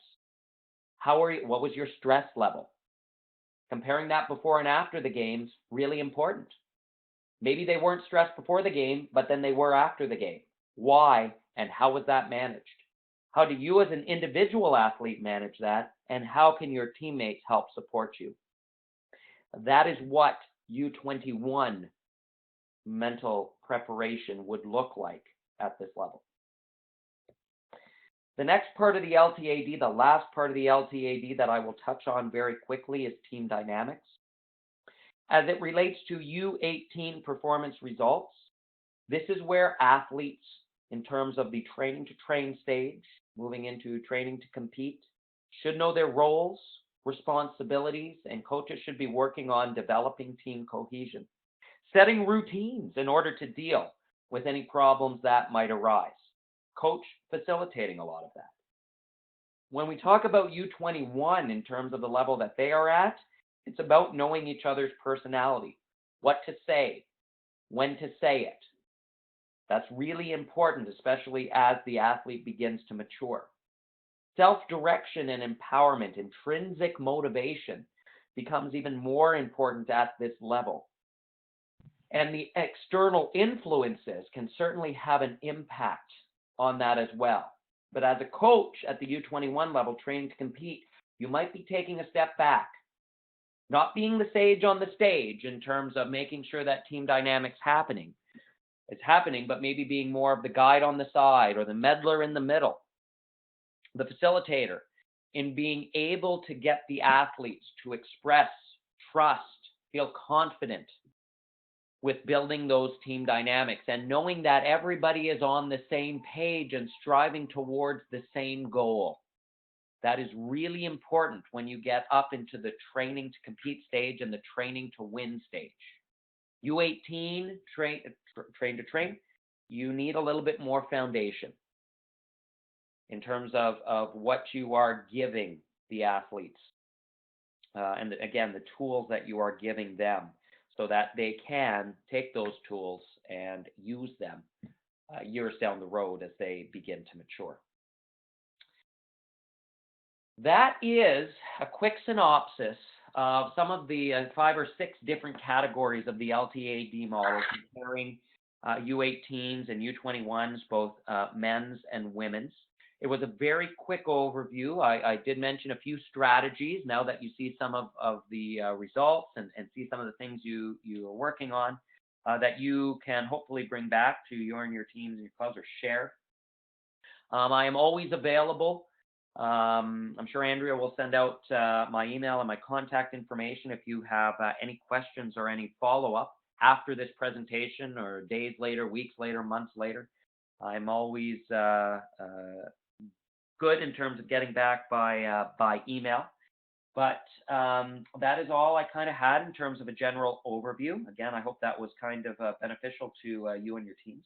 What was your stress level? Comparing that before and after the games, really important. Maybe they weren't stressed before the game, but then they were after the game. Why and how was that managed? How do you as an individual athlete manage that? And how can your teammates help support you? That is what U21 mental preparation would look like at this level. The next part of the LTAD, the last part of the LTAD that I will touch on very quickly is team dynamics. As it relates to U18 performance results, this is where athletes, in terms of the training to train stage, moving into training to compete, should know their roles, responsibilities, and coaches should be working on developing team cohesion, setting routines in order to deal with any problems that might arise. Coach facilitating a lot of that. When we talk about U21 in terms of the level that they are at, it's about knowing each other's personality, what to say, when to say it. That's really important, especially as the athlete begins to mature. Self-direction and empowerment, intrinsic motivation becomes even more important at this level. And the external influences can certainly have an impact on that as well. But as a coach at the U21 level, training to compete, you might be taking a step back, not being the sage on the stage in terms of making sure that team dynamics is happening, but maybe being more of the guide on the side or the meddler in the middle, the facilitator, in being able to get the athletes to express trust, feel confident with building those team dynamics and knowing that everybody is on the same page and striving towards the same goal. That is really important when you get up into the training to compete stage and the training to win stage. U18, train to train, you need a little bit more foundation in terms of what you are giving the athletes. And again, the tools that you are giving them so that they can take those tools and use them years down the road as they begin to mature. That is a quick synopsis of some of the 5 or 6 different categories of the LTAD model, comparing U18s and U21s, both men's and women's. It was a very quick overview. I did mention a few strategies now that you see some of the results and see some of the things you are working on that you can hopefully bring back to you and your teams and your clubs or share. I am always available. I'm sure Andrea will send out my email and my contact information if you have any questions or any follow-up after this presentation or days later, weeks later, months later. I'm always good in terms of getting back by email. But that is all I kind of had in terms of a general overview. Again, I hope that was kind of beneficial to you and your teams.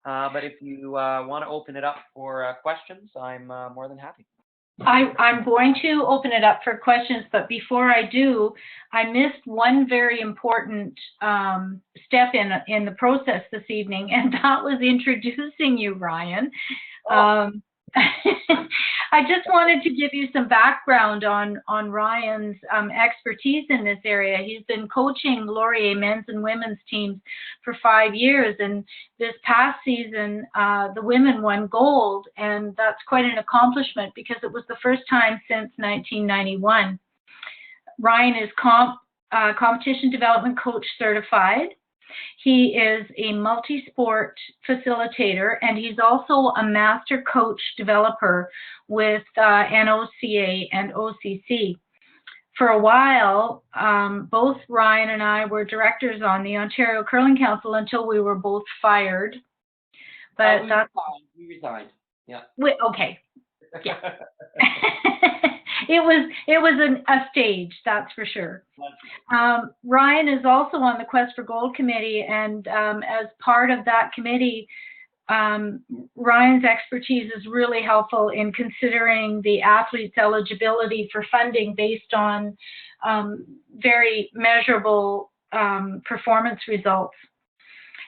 But if you want to open it up for questions, I'm more than happy. I'm going to open it up for questions, but before I do, I missed one very important step in the process this evening, and that was introducing you, Ryan. I just wanted to give you some background on Ryan's expertise in this area. He's been coaching Laurier men's and women's teams for 5 years, and this past season the women won gold, and that's quite an accomplishment because it was the first time since 1991. Ryan is competition development coach certified. He is a multi-sport facilitator, and he's also a master coach developer with NOCA and OCC. For a while, both Ryan and I were directors on the Ontario Curling Council until we were both fired. But we resigned. Yeah. Okay. Yeah. It was a stage, that's for sure. Ryan is also on the Quest for Gold committee, and as part of that committee, Ryan's expertise is really helpful in considering the athlete's eligibility for funding based on very measurable performance results.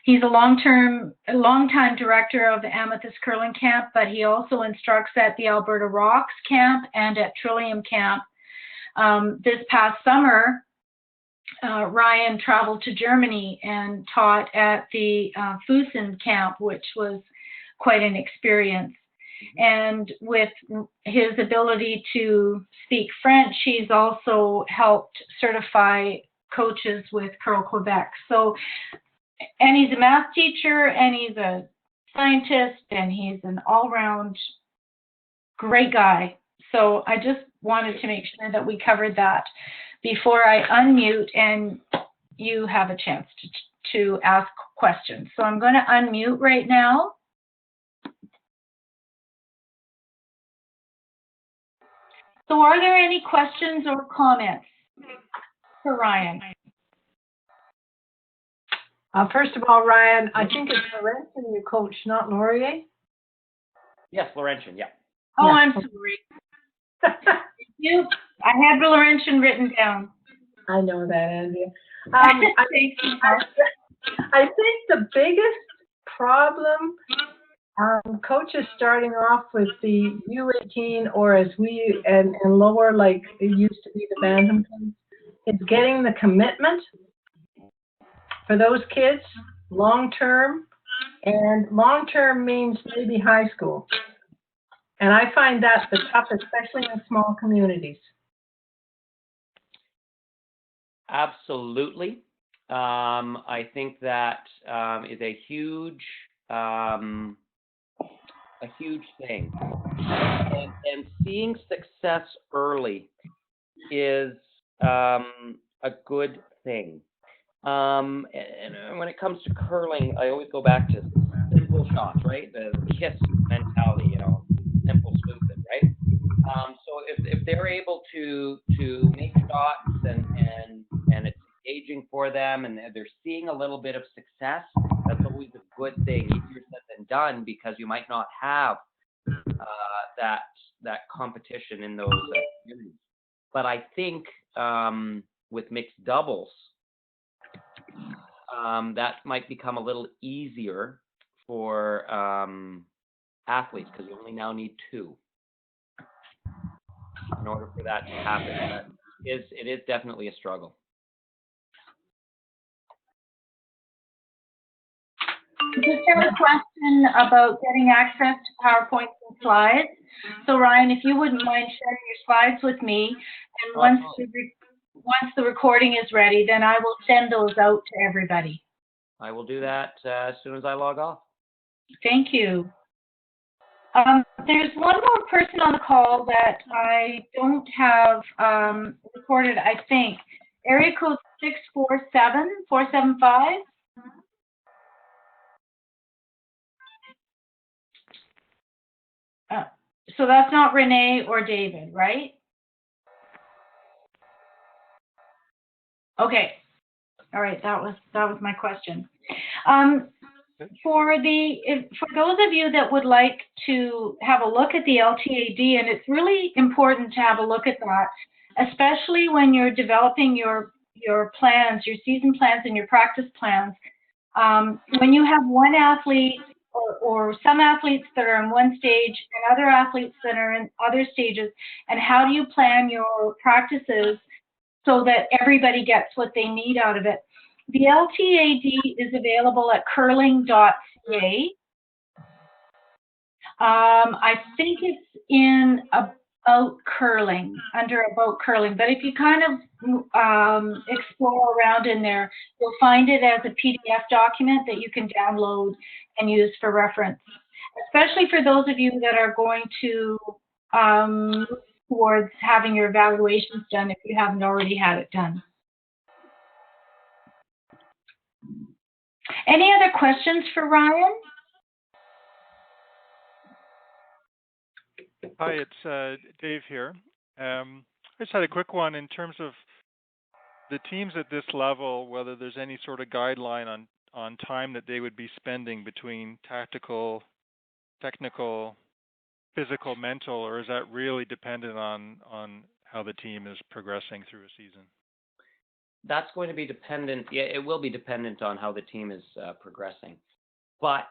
He's a long-time director of the Amethyst Curling Camp, but he also instructs at the Alberta Rocks Camp and at Trillium Camp. This past summer, Ryan traveled to Germany and taught at the Fusen Camp, which was quite an experience. And with his ability to speak French, he's also helped certify coaches with Curl Quebec. So, and he's a math teacher, and he's a scientist, and he's an all-round great guy. So I just wanted to make sure that we covered that before I unmute and you have a chance to ask questions. So I'm going to unmute right now. So are there any questions or comments for Ryan? First of all, Ryan, I think it's Laurentian you coach, not Laurier. Yes, Laurentian, yeah. Oh, Yeah. I'm sorry. I had the Laurentian written down. I know that, Andrea. I think the biggest problem, coaches starting off with the U18 or as we and lower, like it used to be the Bantamtons, is getting the commitment for those kids long term, and long term means maybe high school. And I find that the tough, especially in small communities. Absolutely. I think that is a huge thing. And seeing success early is a good thing. And when it comes to curling, I always go back to simple shots, right? The KISS mentality, you know, simple, stupid, right? So if they're able to make shots and it's engaging for them and they're seeing a little bit of success, that's always a good thing. Easier said than done, because you might not have that competition in those communities. But I think with mixed doubles, that might become a little easier for athletes, because you only now need 2 in order for that to happen. It is definitely a struggle. I just have a question about getting access to PowerPoints and slides. So Ryan, if you wouldn't mind sharing your slides with me, and once the recording is ready, then I will send those out to everybody. I will do that as soon as I log off. Thank you. There's one more person on the call that I don't have recorded, I think. Area code 647-475. So that's not Renee or David, right? Okay. All right, that was my question. for those of you that would like to have a look at the LTAD, and it's really important to have a look at that, especially when you're developing your plans, your season plans and your practice plans. When you have one athlete or some athletes that are in one stage and other athletes that are in other stages, and how do you plan your practices so that everybody gets what they need out of it? The LTAD is available at curling.ca. I think it's in About Curling, under About Curling, but if you kind of explore around in there, you'll find it as a PDF document that you can download and use for reference, especially for those of you that are going to towards having your evaluations done if you haven't already had it done. Any other questions for Ryan? Hi, it's Dave here. I just had a quick one in terms of the teams at this level, whether there's any sort of guideline on time that they would be spending between tactical, technical, physical, mental, or is that really dependent on how the team is progressing through a season? That's going to be dependent. Yeah, it will be dependent on how the team is progressing, but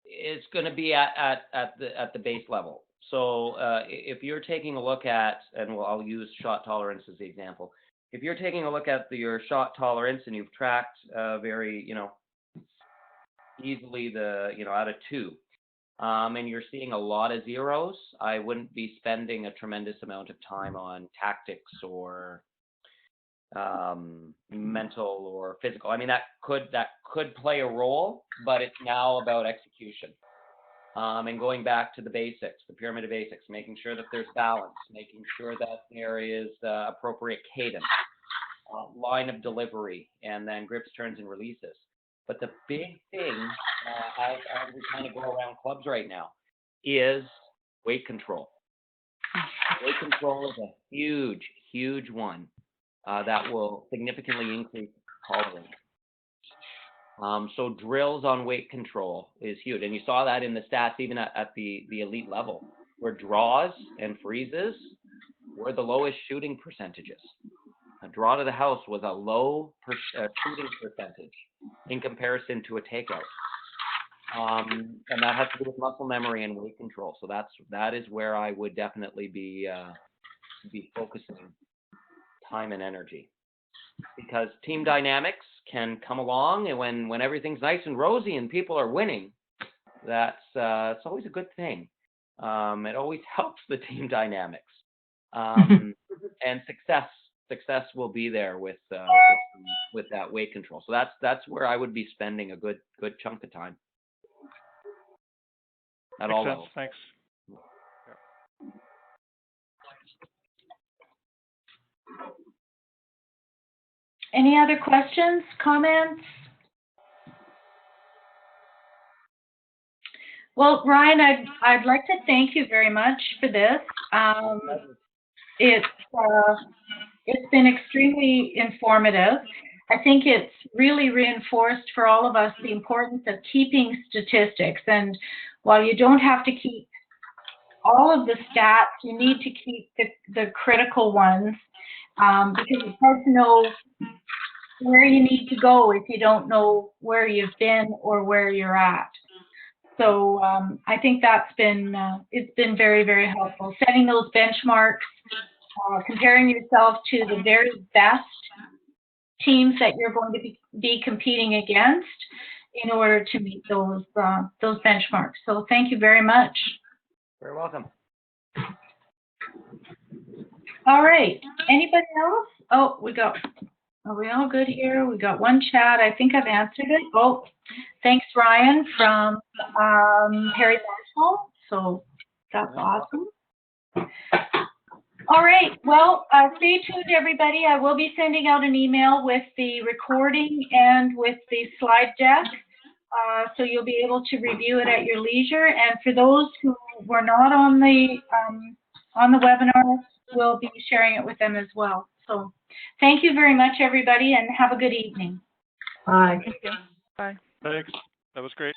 it's going to be at the base level. So if you're taking a look at, and I'll use shot tolerance as the example. If you're taking a look at your shot tolerance and you've tracked very, easily out of 2, and you're seeing a lot of zeros, I wouldn't be spending a tremendous amount of time on tactics or mental or physical. I mean, that could play a role, but it's now about execution. And going back to the basics, the pyramid of basics, making sure that there's balance, making sure that there is appropriate cadence, line of delivery, and then grips, turns, and releases. But the big thing, as we kind of go around clubs right now, is weight control. Weight control is a huge, huge one that will significantly increase tolerance. So drills on weight control is huge. And you saw that in the stats even at the elite level, where draws and freezes were the lowest shooting percentages. A draw to the house was a low shooting percentage in comparison to a takeout. And that has to do with muscle memory and weight control. So that is where I would definitely be focusing time and energy, because team dynamics can come along, and when everything's nice and rosy and people are winning, it's always a good thing. It always helps the team dynamics, and success will be there with that weight control. So that's where I would be spending a good chunk of time. At all levels. Thanks. Any other questions, comments? Well, Ryan, I'd like to thank you very much for this. It's been extremely informative. I think it's really reinforced for all of us the importance of keeping statistics. And while you don't have to keep all of the stats, you need to keep the critical ones, because it's hard to know where you need to go if you don't know where you've been or where you're at. So I think it's been very, very helpful. Setting those benchmarks, comparing yourself to the very best teams that you're going to be competing against in order to meet those benchmarks. So thank you very much. You're welcome. All right. Anybody else? Oh, are we all good here? We got one chat. I think I've answered it. Oh, thanks, Ryan, from Harry Marshall. So that's awesome. All right. Well, stay tuned, everybody. I will be sending out an email with the recording and with the slide deck, so you'll be able to review it at your leisure. And for those who were not on the webinar, we'll be sharing it with them as well. So thank you very much, everybody, and have a good evening. Bye. Thank you. Bye. Thanks. That was great.